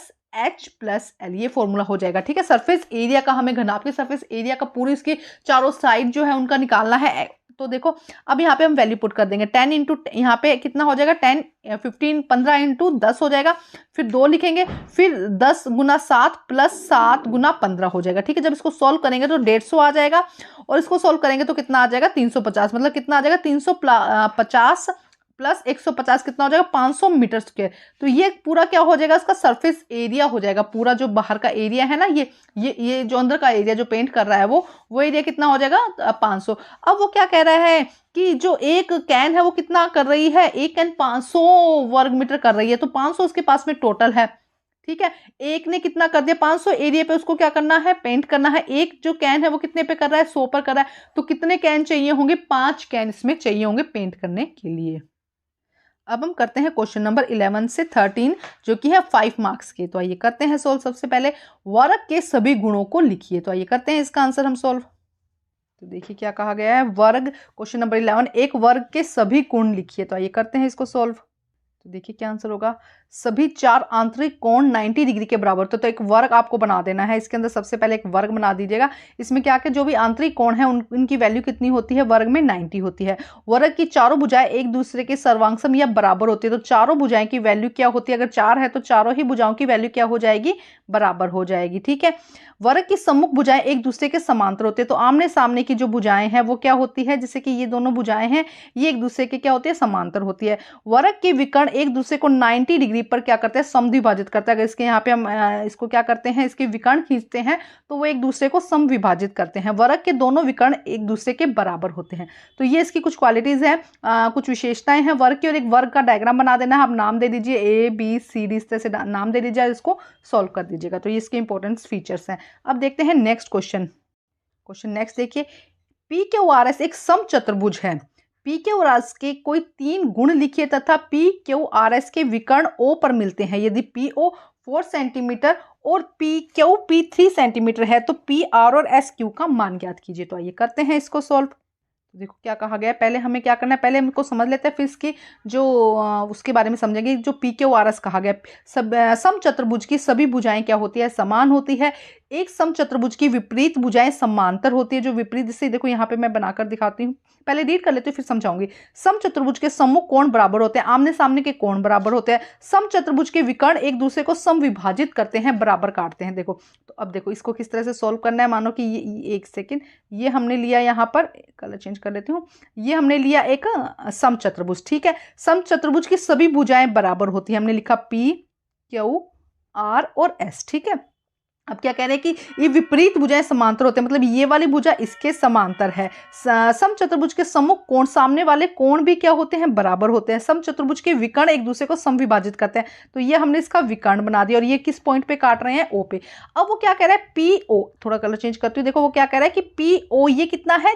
ये फॉर्मूला हो जाएगा, ठीक है। सरफेस एरिया का हमें घनाभ के सरफेस एरिया का पूरी इसकी चारों साइड जो है उनका निकालना है। तो देखो अब यहाँ पे हम वैल्यू पुट कर देंगे 10 इंटू, यहाँ पे कितना हो जाएगा 15 इंटू 10 हो जाएगा, फिर 2 लिखेंगे, फिर 10 गुना 7 प्लस 7 गुना 15 हो जाएगा, ठीक है। जब इसको सॉल्व करेंगे तो 150 आ जाएगा और इसको सॉल्व करेंगे तो कितना आ जाएगा 350, मतलब कितना आ जाएगा 350 प्लस 150 कितना हो जाएगा 500 मीटर स्क्वायर। तो ये पूरा क्या हो जाएगा इसका सरफेस एरिया हो जाएगा, पूरा जो बाहर का एरिया है ना ये जो अंदर का एरिया जो पेंट कर रहा है वो एरिया कितना हो जाएगा 500। अब वो क्या कह रहा है कि जो एक कैन है वो कितना कर रही है, एक कैन 500 वर्ग मीटर कर रही है, तो 500 उसके पास में टोटल है, ठीक है। एक ने कितना कर दिया 500 एरिया पे, उसको क्या करना है पेंट करना है। एक जो कैन है वो कितने पे कर रहा है 100 पर कर रहा है, तो कितने कैन चाहिए होंगे 5 कैन इसमें चाहिए होंगे पेंट करने के लिए। अब हम करते हैं क्वेश्चन नंबर 11 से 13 जो कि है 5 मार्क्स के। तो आइए करते हैं सोल्व। सबसे पहले वर्ग के सभी गुणों को लिखिए, तो आइए करते हैं इसका आंसर हम सोल्व। तो देखिए क्या कहा गया है, वर्ग क्वेश्चन नंबर 11 एक वर्ग के सभी गुण लिखिए, तो आइए करते हैं इसको सोल्व। तो देखिए क्या आंसर होगा, सभी 4 आंतरिक कोण 90 डिग्री के बराबर। तो एक वर्ग आपको बना देना है, इसके अंदर सबसे पहले एक वर्ग बना दीजिएगा। इसमें क्या कि जो भी आंतरिक कोण है उनकी वैल्यू कितनी होती है वर्ग में 90 होती है। वर्ग की चारों भुजाएं एक दूसरे के सर्वांगसम या बराबर होती है, तो चारों भुजाएं की वैल्यू क्या होती है, अगर 4 है तो चारों ही भुजाओं की वैल्यू क्या हो जाएगी बराबर हो जाएगी, ठीक है। वर्ग की सम्मुख भुजाएं एक दूसरे के समांतर होते हैं, तो आमने सामने की जो भुजाएं हैं वो क्या होती है, जैसे कि ये दोनों भुजाएं हैं ये एक दूसरे के क्या होती है समांतर होती है। वर्ग के विकर्ण एक दूसरे को 90 डिग्री पर क्या करते हैं समद्विभाजित करते हैं। अगर इसके यहाँ पे हम इसको क्या करते हैं इसके विकर्ण खींचते हैं तो वो एक दूसरे को समविभाजित करते हैं। वर्ग के दोनों विकर्ण एक दूसरे के बराबर होते हैं। तो ये इसकी कुछ क्वालिटीज हैं, कुछ विशेषताएं हैं वर्ग की। और एक वर्ग का डायग्राम बना देना है, आप नाम दे दीजिए ABCD, इस तरह से नाम दे दीजिए, इसको सॉल्व कर दीजिएगा। तो ये इसके इंपॉर्टेंट फीचर्स हैं। अब देखते हैं नेक्स्ट क्वेश्चन। क्वेश्चन नेक्स्ट देखिए, PQRS एक समचतुर्भुज है। पी क्यू आर एस के कोई 3 गुण लिखिए तथा पी क्यू आर एस के विकर्ण ओ पर मिलते हैं। यदि पी ओ 4 सेंटीमीटर और पी क्यू पी 3 सेंटीमीटर है तो पी आर और एस क्यू का मान ज्ञात कीजिए। तो आइए करते हैं इसको सॉल्व। देखो क्या कहा गया है, पहले हमें क्या करना है, पहले हम इसको समझ लेते हैं, फिर इसकी जो उसके बारे में समझेंगे। जो पी क्यू आर एस कहा गया, समचतुर्भुज की सभी भुजाएं क्या होती है, समान होती है। एक समचतुर्भुज की विपरीत भुजाएं समांतर होती है। जो विपरीत, जिससे देखो यहाँ पे मैं बनाकर दिखाती हूँ, पहले रीड कर लेते हैं फिर समझाऊंगी। समचतुर्भुज के सम्मुख कोण बराबर होते हैं, आमने सामने के कोण बराबर होते हैं। समचतुर्भुज के विकर्ण एक दूसरे को समविभाजित करते हैं, बराबर काटते हैं। देखो तो अब देखो इसको किस तरह से सॉल्व करना है। मानो कि ये एक सेकेंड, ये हमने लिया यहाँ पर, कलर चेंज कर लेती हूँ, ये हमने लिया एक समचतुर्भुज, ठीक है। समचतुर्भुज की सभी भुजाएं बराबर होती है, हमने लिखा पी क्यू आर और एस, ठीक है। अब क्या कह रहे हैं कि ये विपरीत भुजाएं समांतर होते हैं, मतलब ये वाली भुजा इसके समांतर है। समचतुर्भुज के सम्मुख कोण, सामने वाले कोण भी क्या होते हैं, बराबर होते हैं। समचतुर्भुज के विकर्ण एक दूसरे को समविभाजित करते हैं, तो ये हमने इसका विकर्ण बना दिया। और ये किस पॉइंट पे काट रहे हैं, ओ पे। अब वो क्या कह रहा है, पी ओ, थोड़ा कलर चेंज करती हूँ, देखो वो क्या कह रहा है कि पी ओ ये कितना है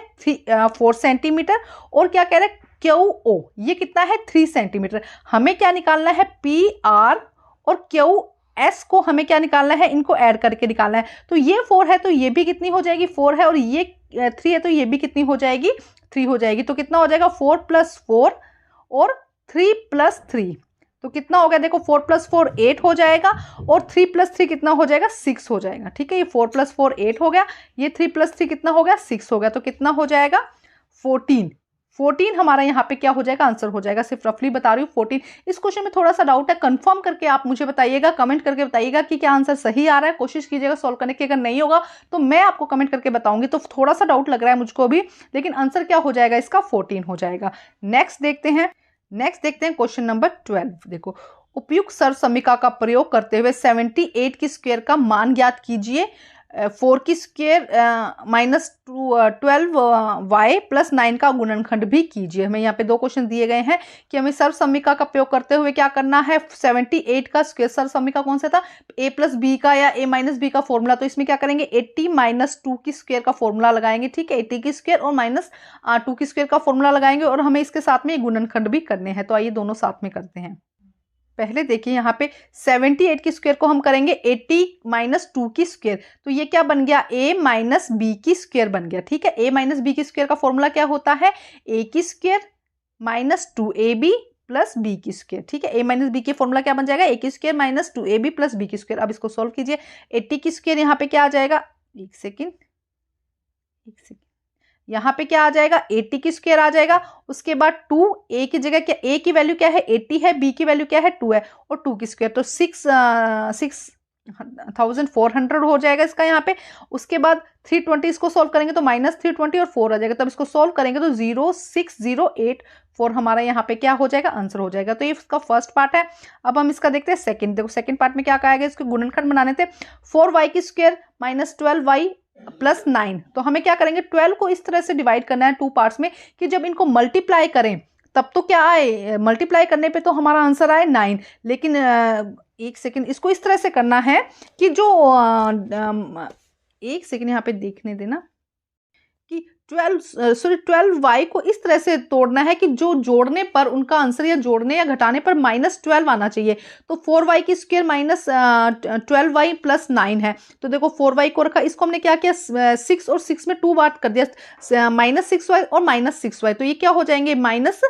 4 सेंटीमीटर, और क्या कह रहा है क्यू ओ ये कितना है 3 सेंटीमीटर। हमें क्या निकालना है, पी आर और क्यू एस को हमें क्या निकालना है, इनको ऐड करके निकालना है। तो ये 4 है तो ये भी कितनी हो जाएगी, 4 है, और ये 3 है तो ये भी कितनी हो जाएगी, 3 हो जाएगी। तो कितना हो जाएगा, 4 + 4 और 3 + 3, तो कितना हो गया, देखो 4 + 4 8 हो जाएगा, और 3 + 3 कितना हो जाएगा, 6 हो जाएगा, ठीक है। ये 4 + 4 8 हो गया, ये 3 + 3 कितना हो गया, 6 हो गया, तो कितना हो जाएगा 14 हमारा यहाँ पे क्या हो जाएगा, आंसर हो जाएगा। सिर्फ रफली बता रही हूँ 14। इस क्वेश्चन में थोड़ा सा डाउट है, कंफर्म करके आप मुझे बताइएगा, कमेंट करके बताइएगा कि क्या आंसर सही आ रहा है। कोशिश कीजिएगा सॉल्व करने की, अगर नहीं होगा तो मैं आपको कमेंट करके बताऊंगी। तो थोड़ा सा डाउट लग रहा है मुझको भी, लेकिन आंसर क्या हो जाएगा इसका, 14 हो जाएगा। नेक्स्ट देखते हैं क्वेश्चन नंबर 12। देखो, उपयुक्त सर्वसमीका का प्रयोग करते हुए 78 की स्क्वायर का मान ज्ञात कीजिए। 4 की स्क्वायर -12y + 9 का गुणनखंड भी कीजिए। हमें यहाँ पे 2 क्वेश्चन दिए गए हैं कि हमें सर्वसमीका का प्रयोग करते हुए क्या करना है। 78 का स्क्वायर, सर्वसमीका कौन सा था, a + b का या a - b का फॉर्मूला। तो इसमें क्या करेंगे, 80 - 2 की स्क्वायर का फॉर्मूला लगाएंगे, ठीक है। 80 की स्क्वायर और -2 की स्क्वायर का फॉर्मूला लगाएंगे, और हमें इसके साथ में गुणनखंड भी करने हैं। तो आइए दोनों साथ में करते हैं। पहले देखिए यहाँ पे 78 की स्क्वायर को हम करेंगे 80 - 2 की स्क्वायर, तो ये क्या बन गया, a - b की स्क्वायर बन गया, ठीक है। a - b की स्क्वायर का फॉर्मूला क्या होता है, a की स्क्वायर -2ab + b की स्क्वायर, ठीक है। a - b की फॉर्मूला क्या बन जाएगा, a की स्क्वायर -2ab + b की स्क्वायर। अब इसको सोल्व कीजिए। 80 की स्क्वायर यहाँ पे क्या आ जाएगा, एक सेकेंड, यहाँ पे क्या आ जाएगा, 80 की स्क्वायर आ जाएगा। उसके बाद 2, a की जगह क्या, a की वैल्यू क्या है 80 है, b की वैल्यू क्या है 2 है, और 2 की स्क्वायर तो 6400 हो जाएगा इसका यहाँ पे। उसके बाद 320 इसको सोल्व करेंगे तो -320 और 4 आ जाएगा। तब इसको सोल्व करेंगे तो 06084 हमारा यहाँ पे क्या हो जाएगा, आंसर हो जाएगा। तो ये इसका फर्स्ट पार्ट है। अब हम इसका देखते हैं सेकंड। देखो सेकंड पार्ट में क्या कहा गया, इसके गुणनखंड बनाने थे। 4y की स्क्वायर -12y + 9, तो हमें क्या करेंगे, 12 को इस तरह से डिवाइड करना है 2 पार्ट्स में कि जब इनको मल्टीप्लाई करें तब तो क्या आए, मल्टीप्लाई करने पे तो हमारा आंसर आए 9। लेकिन एक सेकेंड, इसको इस तरह से करना है कि जो एक सेकेंड यहाँ पे देखने देना कि 12y को इस तरह से तोड़ना है कि जो जोड़ने पर उनका आंसर, या जोड़ने या घटाने पर -12 आना चाहिए। तो 4y की स्क्वायर -12y + 9 है। तो देखो 4y को रखा, इसको हमने क्या किया, 6 और 6 में 2 बार कर दिया, -6y और -6y। तो ये क्या हो जाएंगे, -6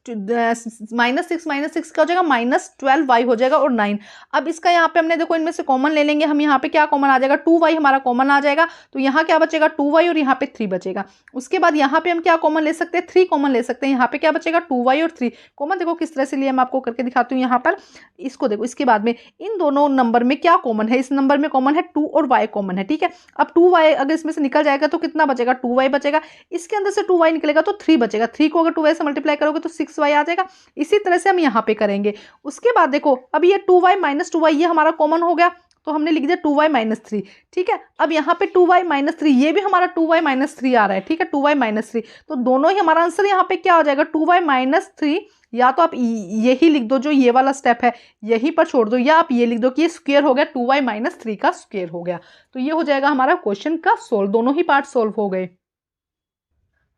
क्या हो जाएगा, -12y हो जाएगा, और 9। अब इसका यहाँ पे हमने देखो इनमें से कॉमन ले लेंगे हम। यहाँ पे क्या कॉमन आ जाएगा, 2y हमारा कॉमन आ जाएगा। तो यहाँ क्या बचेगा, 2y, और यहाँ पे 3 बचेगा। उसके बाद यहाँ पे हम क्या कॉमन ले सकते हैं, 3 कॉमन ले सकते हैं। यहाँ पे क्या बचेगा, 2y और 3 कॉमन। देखो किस तरह से लिए, मैं आपको करके दिखाती हूँ यहाँ पर। इसको देखो, इसके बाद में इन दोनों नंबर में क्या कॉमन है, इस नंबर में कॉमन है 2 और y कॉमन है, ठीक है। अब 2y अगर इसमें से निकल जाएगा तो कितना बचेगा, 2y बचेगा। इसके अंदर से 2y निकलेगा तो 3 बचेगा। 3 को अगर 2y से मल्टीप्लाई करोगे तो 6y आ जाएगा। इसी तरह से हम यहाँ पे करेंगे। उसके बाद देखो, अब ये 2y - 2y ये हमारा कॉमन हो गया, तो हमने लिख दिया 2y - 3, ठीक है। अब यहाँ पे 2y - 3, ये भी हमारा 2y - 3 आ रहा है, ठीक है, 2y - 3। तो दोनों ही हमारा आंसर यहाँ पे क्या हो जाएगा, 2y - 3, या तो आप यही लिख दो, जो ये वाला स्टेप है यहीं पर छोड़ दो, या आप ये लिख दो कि ये स्क्वायर हो गया, 2y - 3 का स्क्वायर हो गया। तो ये हो जाएगा हमारा क्वेश्चन का सोल्व। दोनों ही पार्ट सोल्व हो गए।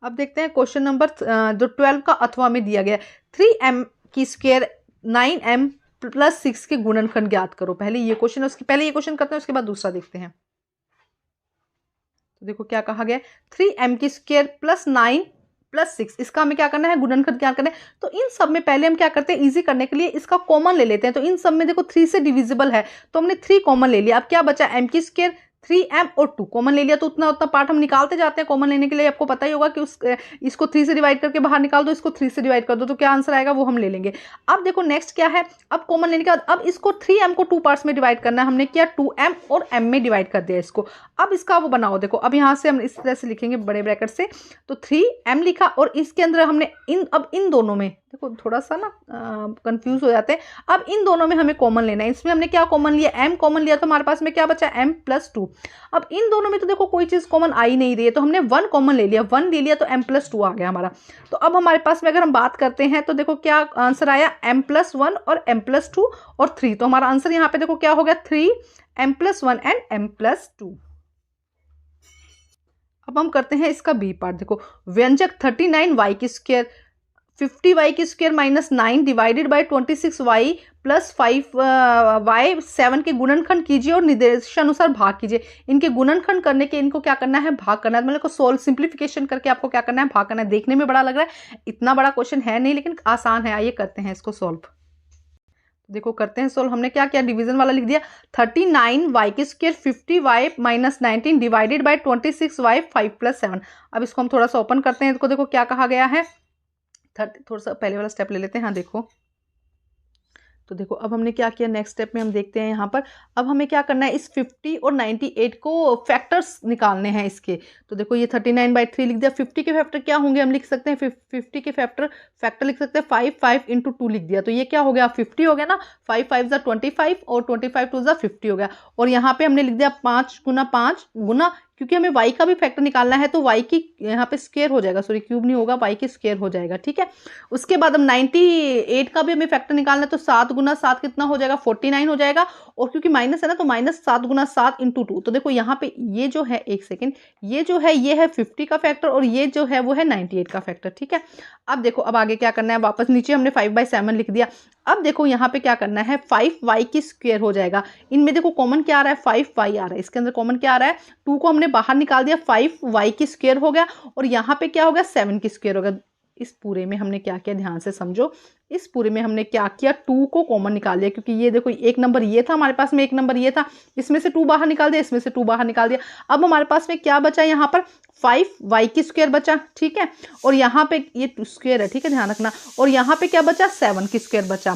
अब देखते हैं क्वेश्चन नंबर जो 12 का अथवा में दिया गया 3m की स्क्वायर 9m प्लस 6 के गुणनखंड ज्ञात करो। पहले ये क्वेश्चन है, उसके पहले ये क्वेश्चन करते हैं, उसके बाद दूसरा देखते हैं। तो देखो क्या कहा गया, 3m की स्क्वायर प्लस 9 प्लस 6, इसका हमें क्या करना है, गुणनखंड क्या करना है। तो इन सब में पहले हम क्या करते हैं, इजी करने के लिए इसका कॉमन ले लेते हैं। तो इन सब में देखो 3 से डिविजिबल है, तो हमने 3 कॉमन ले लिया। अब क्या बचा, m की स्क्वायर 3m और 2 कॉमन ले लिया। तो उतना उतना पार्ट हम निकालते जाते हैं कॉमन लेने के लिए। आपको पता ही होगा कि इसको 3 से डिवाइड करके बाहर निकाल दो, इसको 3 से डिवाइड कर दो, तो क्या आंसर आएगा वो हम ले लेंगे। अब देखो नेक्स्ट क्या है, अब कॉमन लेने के बाद अब इसको 3m को 2 पार्ट्स में डिवाइड करना है। हमने किया 2m और m में डिवाइड कर दिया इसको। अब इसका वो बनाओ, देखो अब यहाँ से हम इस तरह से लिखेंगे बड़े ब्रैकेट से, तो 3m लिखा और इसके अंदर हमने इन दोनों में देखो थोड़ा सा ना कंफ्यूज हो जाते हैं। अब इन दोनों में हमें कॉमन लेना है। इसमें हमने क्या कॉमन लिया, m कॉमन लिया, तो हमारे पास में क्या बचा m प्लस 2। अब इन दोनों में तो देखो कोई चीज कॉमन आ ही नहीं रही है, तो हमने 1 कॉमन ले लिया, 1 ले लिया तो m प्लस 2 आ गया हमारा। तो अब हमारे पास में अगर हम बात करते हैं तो देखो क्या आंसर आया, m प्लस 1 और m प्लस 2 और 3। तो हमारा आंसर यहाँ पे देखो क्या हो गया, 3m plus 1 and m plus 2। अब हम करते हैं इसका बी पार्ट। देखो व्यंजक 39y की स्क्वायर 50y की square minus 9 divided by 26y plus 5y 7 के गुणनखंड कीजिए और निर्देशानुसार भाग कीजिए। इनके गुणनखंड करने के इनको क्या करना है, भाग करना है। मतलब को सोल्व सिंप्लीफिकेशन करके आपको क्या करना है, भाग करना है। देखने में बड़ा लग रहा है, इतना बड़ा क्वेश्चन है नहीं, लेकिन आसान है। आइए करते हैं इसको सोल्व। देखो करते हैं सोल्व। हमने क्या किया, डिवीजन वाला लिख दिया, 39y की square 50y minus 19 divided by 26y 5 plus 7। अब इसको हम थोड़ा सा ओपन करते हैं। इसको देखो क्या कहा गया है, थोड़ा सा पहले वाला स्टेप ले लेते हैं। हाँ देखो, तो देखो अब हमने क्या किया, नेक्स्ट स्टेप में हम देखते हैं यहाँ पर। अब हमें क्या करना है, इस 50 और 98 को फैक्टर्स निकालने हैं इसके। तो देखो ये 39/3 लिख दिया। 50 के फैक्टर क्या होंगे, हम लिख सकते हैं 50 के फैक्टर लिख सकते हैं 5 इंटू 2 लिख दिया। तो ये क्या हो गया, 50 हो गया ना, 5 5 25 और 25 2 50 हो गया। और यहाँ पे हमने लिख दिया 5 गुना 5 गुना, क्योंकि हमें y का भी फैक्टर निकालना है, तो y की यहाँ पे स्क्वायर हो जाएगा, सॉरी क्यूब नहीं होगा, y की स्क्वायर हो जाएगा। ठीक है, उसके बाद हम 98 का भी हमें फैक्टर निकालना है, तो 7 गुना 7 कितना हो जाएगा, 49 हो जाएगा। और क्योंकि माइनस है ना, तो माइनस 7 गुना 7 इंटू 2। तो देखो यहाँ पे ये जो है, एक सेकेंड, ये जो है ये है 50 का फैक्टर और ये जो है वो है 98 का फैक्टर। ठीक है, अब देखो अब आगे क्या करना है, वापस नीचे हमने 5/7 लिख दिया। अब देखो यहाँ पे क्या करना है, 5y की स्क्वायर हो जाएगा। इनमें देखो कॉमन क्या आ रहा है, 5y आ रहा है, इसके अंदर कॉमन क्या आ रहा है, 2 को हमने बाहर निकाल दिया, 5y की स्क्वायर हो गया। और यहाँ पे क्या हो गया, 7 की स्क्वायर हो गया। इस पूरे में हमने क्या किया, ध्यान से समझो, इस पूरे में हमने क्या किया, 2 को कॉमन निकाल दिया, क्योंकि ये देखो एक नंबर ये था हमारे पास में, एक नंबर ये था, इसमें से 2 बाहर निकाल दिया, इसमें से 2 बाहर निकाल दिया। अब हमारे पास में क्या बचा, यहाँ पर 5y की स्क्वायर बचा। ठीक है, और यहाँ पे ये स्क्वायर है, ठीक है ध्यान रखना। और यहाँ पे क्या बचा, 7 की स्क्वायर बचा।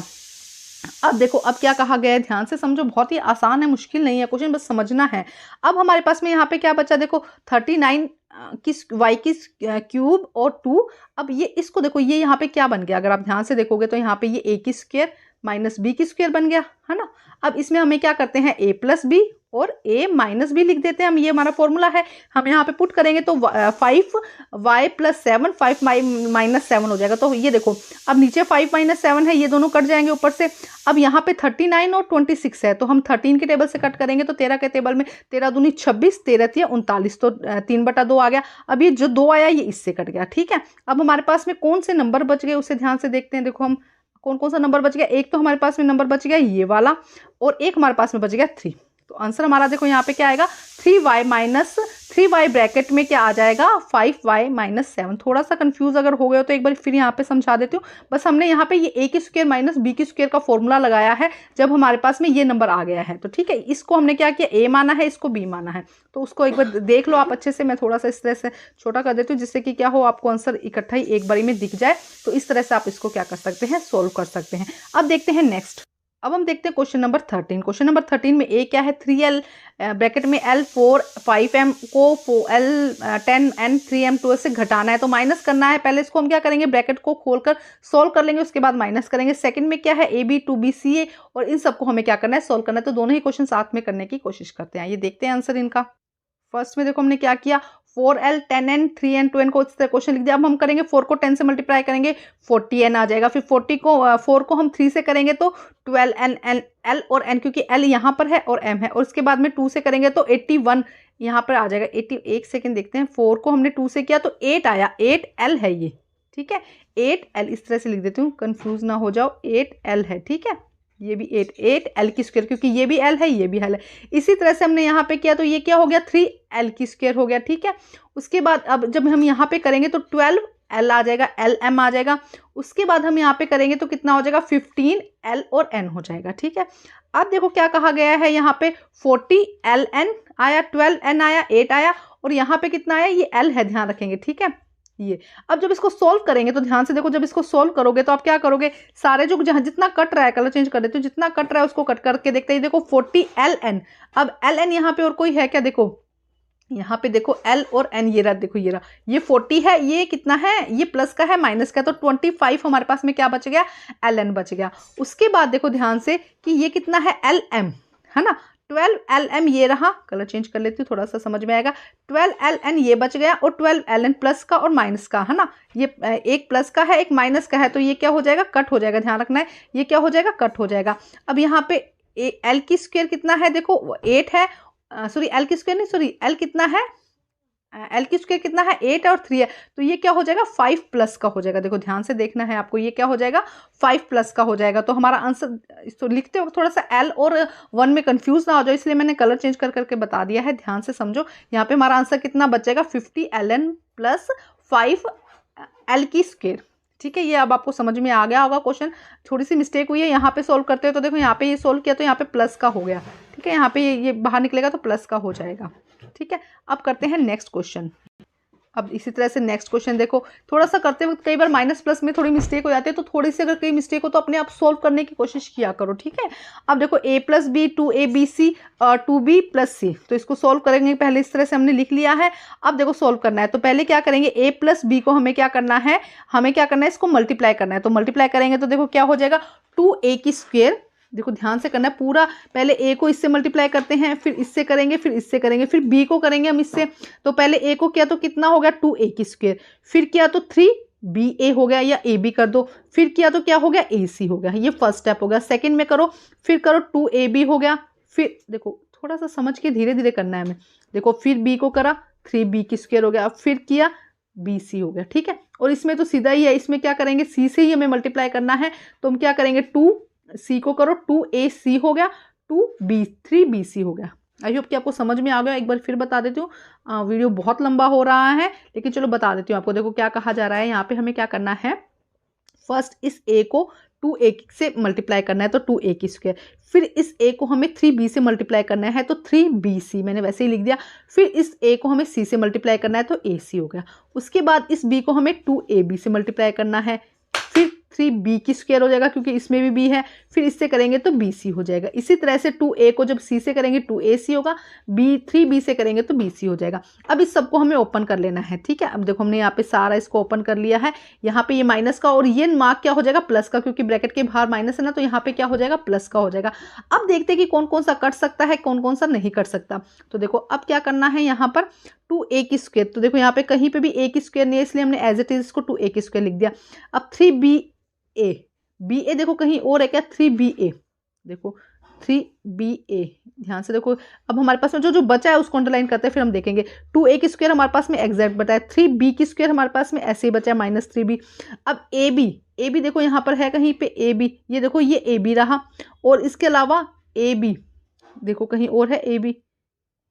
अब देखो अब क्या कहा गया है, ध्यान से समझो, बहुत ही आसान है, मुश्किल नहीं है क्वेश्चन, बस समझना है। अब हमारे पास में यहाँ पे क्या बचा, देखो 39 की y की क्यूब और 2। अब ये इसको देखो, ये यहाँ पे क्या बन गया, अगर आप ध्यान से देखोगे तो यहाँ पे ये a की स्क्वायर माइनस b की स्क्वायर बन गया, है ना। अब इसमें हमें क्या करते हैं, a प्लस बी और a माइनस बी लिख देते हैं हम, ये हमारा फॉर्मूला है। हम यहाँ पे पुट करेंगे तो 5y प्लस 7 5 माइनस 7 हो जाएगा। तो ये देखो अब नीचे 5 माइनस 7 है, ये दोनों कट जाएंगे ऊपर से। अब यहाँ पे 39 और 26 है, तो हम 13 के टेबल से कट करेंगे, तो 13 के टेबल में 13 दूनी 26, 13 तिया 39, तो 3/2 आ गया। अब ये जो 2 आया ये इससे कट गया। ठीक है, अब हमारे पास में कौन से नंबर बच गए उसे ध्यान से देखते हैं। देखो हम कौन कौन सा नंबर बच गया, एक तो हमारे पास में नंबर बच गया ये वाला, और एक हमारे पास में बच गया 3। तो आंसर हमारा देखो यहाँ पे क्या आएगा, 3y माइनस 3y ब्रैकेट में क्या आ जाएगा, 5y माइनस 7। थोड़ा सा कंफ्यूज अगर हो गया तो एक बार फिर यहाँ पे समझा देती हूँ। बस हमने यहाँ पे ये a की स्क्वायर माइनस b की स्क्वायर का फॉर्मूला लगाया है जब हमारे पास में ये नंबर आ गया है। तो ठीक है, इसको हमने क्या किया, a माना है, इसको b माना है। तो उसको एक बार देख लो आप अच्छे से, मैं थोड़ा सा इस तरह से छोटा कर देती हूँ जिससे कि क्या हो, आपको आंसर इकट्ठा ही एक बारी में दिख जाए। तो इस तरह से आप इसको क्या कर सकते हैं, सोल्व कर सकते हैं। अब देखते हैं नेक्स्ट। अब हम देखते हैं क्वेश्चन नंबर 13। क्वेश्चन नंबर 13 में a क्या है, 3l ब्रैकेट में l 4 5m को l 10n 3m 2 से घटाना है, तो माइनस करना है। पहले इसको हम क्या करेंगे, ब्रैकेट को खोलकर सोल्व कर लेंगे, उसके बाद माइनस करेंगे। सेकंड में क्या है, ab 2b ca, और इन सबको हमें क्या करना है, सोल्व करना है। तो दोनों ही क्वेश्चन साथ में करने की कोशिश करते हैं। ये देखते हैं आंसर इनका। फर्स्ट में देखो हमने क्या किया, 4l 10n 3n 2n को इस तरह क्वेश्चन लिख दिया। अब हम करेंगे 4 को 10 से मल्टीप्लाई करेंगे, 40n आ जाएगा। फिर 4 को हम 3 से करेंगे तो 12n l और n, क्योंकि l यहाँ पर है और m है। और इसके बाद में 2 से करेंगे तो 81 यहाँ पर आ जाएगा 80। एक सेकेंड देखते हैं, 4 को हमने 2 से किया तो 8 आया, 8L है ये, ठीक है। 8L इस तरह से लिख देती हूँ, कंफ्यूज ना हो जाओ, 8L है, ठीक है। ये भी 8L की स्क्वायर, क्योंकि ये भी L है ये भी L है। इसी तरह से हमने यहाँ पे किया तो ये क्या हो गया, 3L की स्क्वायर हो गया, ठीक है। उसके बाद अब जब हम यहाँ पे करेंगे तो 12L आ जाएगा, LM आ जाएगा। उसके बाद हम यहाँ पे करेंगे तो कितना हो जाएगा, 15L और N हो जाएगा, ठीक है। अब देखो क्या कहा गया है यहाँ पे, 40LN आया, 12N आया, 8 आया, और यहाँ पे कितना आया, ये L है, ध्यान रखेंगे, ठीक है। ये अब जब इसको सोल्व करेंगे तो ध्यान से देखो, जब इसको सोल्व करोगे तो आप क्या करोगे, सारे जो जहां जितना कट रहा है, कलर चेंज कर देते हो, जितना कट रहा है उसको कट करके देखते हैं। देखो 40LN, अब LN यहाँ पे और कोई है क्या, देखो यहाँ पे देखो L और N, ये रहा, देखो ये रहा, ये 40 है, ये कितना है, ये प्लस का है माइनस का, तो 25 हमारे पास में क्या बच गया, LN बच गया। उसके बाद देखो ध्यान से कि ये कितना है, LM है ना, 12LM ये रहा, कलर चेंज कर लेती हूँ थोड़ा सा समझ में आएगा, 12LN ये बच गया, और 12LN प्लस का और माइनस का है ना, ये एक प्लस का है एक माइनस का है, तो ये क्या हो जाएगा, कट हो जाएगा, ध्यान रखना है, ये क्या हो जाएगा, कट हो जाएगा। अब यहाँ पे L की स्क्वायर कितना है, देखो 8 है, सॉरी L की स्क्वायर नहीं, सॉरी L कितना है, L की स्क्वायर कितना है, 8 और 3 है, तो ये क्या हो जाएगा, 5 प्लस का हो जाएगा। देखो ध्यान से देखना है आपको, ये क्या हो जाएगा, 5 प्लस का हो जाएगा। तो हमारा आंसर, इसको लिखते वक्त थोड़ा सा L और 1 में कंफ्यूज ना हो जाए, इसलिए मैंने कलर चेंज कर करके बता दिया है, ध्यान से समझो। यहाँ पे हमारा आंसर कितना बच जाएगा, 50LN प्लस 5L की स्क्वायर, ठीक है। ये अब आपको समझ में आ गया होगा क्वेश्चन, थोड़ी सी मिस्टेक हुई है यहाँ पे सोल्व करते हो, तो देखो यहाँ पे ये सोल्व किया तो यहाँ पे प्लस का हो गया, ठीक है, यहाँ पे ये बाहर निकलेगा तो प्लस का हो जाएगा, ठीक है। अब करते हैं नेक्स्ट क्वेश्चन। अब इसी तरह से नेक्स्ट क्वेश्चन देखो, थोड़ा सा करते वक्त कई बार माइनस प्लस में थोड़ी मिस्टेक हो जाती है, तो थोड़ी सी अगर कई मिस्टेक हो तो अपने आप सोल्व करने की कोशिश किया करो, ठीक है। अब देखो A + B 2ABC 2B + C, तो इसको सोल्व करेंगे, पहले इस तरह से हमने लिख लिया है। अब देखो सोल्व करना है तो पहले क्या करेंगे, A + B को हमें क्या करना है, इसको मल्टीप्लाई करना है। तो मल्टीप्लाई करेंगे तो देखो क्या हो जाएगा, 2A की स्क्वायर, देखो ध्यान से करना है पूरा, पहले A को इससे मल्टीप्लाई करते हैं, फिर इससे करेंगे, फिर इससे करेंगे, फिर B को करेंगे हम इससे। तो पहले A को किया तो कितना हो गया, 2A की स्क्वायर, फिर किया तो 3BA हो गया, या AB कर दो, फिर किया तो क्या हो गया, AC हो गया। ये फर्स्ट स्टेप हो गया। सेकंड में करो, फिर करो 2AB हो गया, फिर देखो थोड़ा सा समझ के धीरे धीरे करना है हमें, देखो फिर B को करा, 3B की स्क्वायर हो गया, फिर किया BC हो गया, ठीक है। और इसमें तो सीधा ही है, इसमें क्या करेंगे, C से ही हमें मल्टीप्लाई करना है, तो हम क्या करेंगे, 2C को करो, 2AC हो गया, 3BC हो गया। आई होप कि आपको समझ में आ गया। एक बार फिर बता देती हूँ, वीडियो बहुत लंबा हो रहा है, लेकिन चलो बता देती हूँ आपको। देखो क्या कहा जा रहा है यहाँ पे, हमें क्या करना है, फर्स्ट इस A को 2A से मल्टीप्लाई करना है, तो 2A की स्क्वायर, फिर इस A को हमें 3B से मल्टीप्लाई करना है, तो 3BC, मैंने वैसे ही लिख दिया। फिर इस A को हमें C से मल्टीप्लाई करना है, तो AC हो गया। उसके बाद इस B को हमें 2AB से मल्टीप्लाई करना है, फिर 3B की स्क्वायर हो जाएगा, क्योंकि इसमें भी B है, फिर इससे करेंगे तो BC हो जाएगा। इसी तरह से 2A को जब C से करेंगे 2AC होगा, 3B से करेंगे तो BC हो जाएगा। अब इस सबको हमें ओपन कर लेना है, ठीक है। अब देखो हमने यहाँ पे सारा इसको ओपन कर लिया है, यहाँ पे ये माइनस का और ये मार्क क्या हो जाएगा, प्लस का, क्योंकि ब्रैकेट के बाहर माइनस है ना, तो यहाँ पे क्या हो जाएगा, प्लस का हो जाएगा। अब देखते हैं कि कौन कौन सा कट सकता है, कौन कौन सा नहीं कट सकता। तो देखो अब क्या करना है, यहाँ पर 2A की स्क्वायर, तो देखो यहाँ पे कहीं पे भी A की स्क्वायर नहीं है, इसलिए हमने एज इट इज इसको 2A की स्क्वायर लिख दिया। अब 3BA देखो कहीं और है क्या, 3BA, देखो 3BA, ध्यान से देखो। अब हमारे पास में जो बचा है उसको अंडरलाइन करते हैं, फिर हम देखेंगे। 2A की स्क्वायर हमारे पास में एग्जैक्ट बचा है, 3B की स्क्वायर हमारे पास में ऐसे ही बचा है, -3B। अब AB देखो यहाँ पर है कहीं पे AB, ये देखो ये AB रहा, और इसके अलावा AB देखो कहीं और है AB,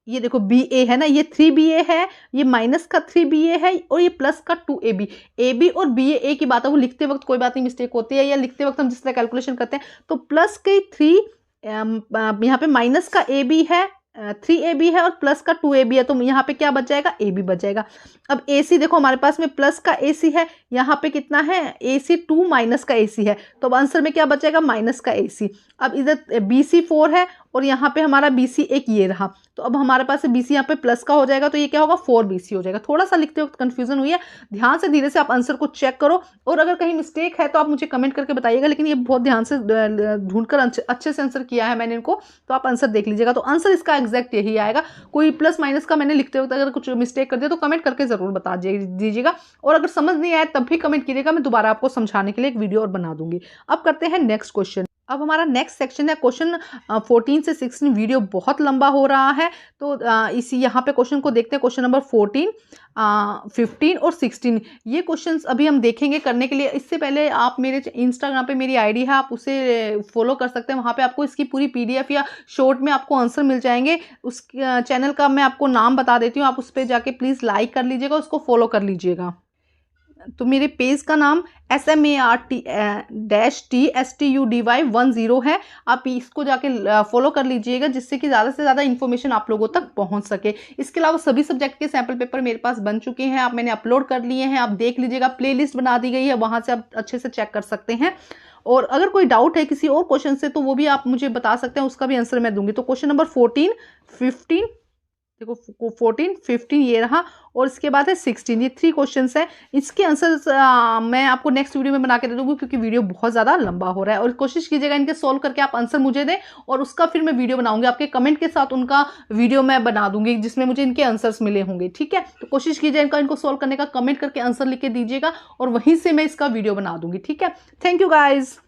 ये देखो BA है ना, ये 3BA है, ये माइनस का 3BA है, और ये प्लस का 2AB और BA एक ही बात है, वो लिखते वक्त कोई बात नहीं मिस्टेक होती है, या लिखते वक्त हम जिस तरह कैलकुलेशन करते हैं, तो प्लस के 3 यहाँ पे माइनस का AB है, 3AB है, और प्लस का 2AB है, तो यहाँ पे क्या बच जाएगा, AB बच जाएगा। अब AC देखो हमारे पास में प्लस का AC है, यहाँ पे कितना है AC 2 माइनस का AC है, तो अब आंसर में क्या बचेगा, माइनस का AC। अब इधर BC 4 है, और यहाँ पे हमारा BC एक ये रहा, तो अब हमारे पास BC यहाँ पे प्लस का हो जाएगा, तो ये क्या होगा, 4BC हो जाएगा। थोड़ा सा लिखते वक्त कंफ्यूजन हुई है, ध्यान से धीरे से आप आंसर को चेक करो, और अगर कहीं मिस्टेक है तो आप मुझे कमेंट करके बताइएगा, लेकिन ये बहुत ध्यान से ढूंढकर अच्छे से आंसर किया है मैंने इनको, तो आप आंसर देख लीजिएगा। तो आंसर इसका एग्जैक्ट यही आएगा। कोई प्लस माइनस का मैंने लिखते वक्त अगर कुछ मिस्टेक कर दिया तो कमेंट करके जरूर बता दीजिएगा, और अगर समझ नहीं आए तब भी कमेंट कीजिएगा, मैं दोबारा आपको समझाने के लिए एक वीडियो और बना दूंगी। अब करते हैं नेक्स्ट क्वेश्चन। अब हमारा नेक्स्ट सेक्शन है क्वेश्चन 14 से 16। वीडियो बहुत लंबा हो रहा है, तो इसी यहाँ पे क्वेश्चन को देखते हैं। क्वेश्चन नंबर 14, 15 और 16 ये क्वेश्चंस अभी हम देखेंगे। करने के लिए इससे पहले आप मेरे इंस्टाग्राम पे मेरी आईडी है, आप उसे फॉलो कर सकते हैं। वहाँ पे आपको इसकी पूरी पीडीएफ या शॉर्ट में आपको आंसर मिल जाएंगे। उस चैनल का मैं आपको नाम बता देती हूँ, आप उस पर जाके प्लीज़ लाइक कर लीजिएगा, उसको फॉलो कर लीजिएगा। तो मेरे पेज का नाम SMART-TSTUDY10 है। आप इसको जाके फॉलो कर लीजिएगा, जिससे कि ज़्यादा से ज़्यादा इन्फॉर्मेशन आप लोगों तक पहुंच सके। इसके अलावा सभी सब्जेक्ट के सैम्पल पेपर मेरे पास बन चुके हैं, आप मैंने अपलोड कर लिए हैं, आप देख लीजिएगा। प्लेलिस्ट बना दी गई है, वहां से आप अच्छे से चेक कर सकते हैं। और अगर कोई डाउट है किसी और क्वेश्चन से, तो वो भी आप मुझे बता सकते हैं, उसका भी आंसर मैं दूंगी। तो क्वेश्चन नंबर 14, 15, देखो 14, 15 ये रहा, और इसके बाद है 16। ये 3 क्वेश्चंस हैं। इसके आंसर्स मैं आपको नेक्स्ट वीडियो में बना के दे दूंगी, क्योंकि वीडियो बहुत ज़्यादा लंबा हो रहा है। और कोशिश कीजिएगा इनके सॉल्व करके आप आंसर मुझे दें, और उसका फिर मैं वीडियो बनाऊंगी आपके कमेंट के साथ। उनका वीडियो मैं बना दूंगी जिसमें मुझे इनके आंसर्स मिले होंगे, ठीक है। तो कोशिश कीजिए इनको सॉल्व करने का, कमेंट करके आंसर लिख के दीजिएगा, और वहीं से मैं इसका वीडियो बना दूंगी, ठीक है। Thank you guys.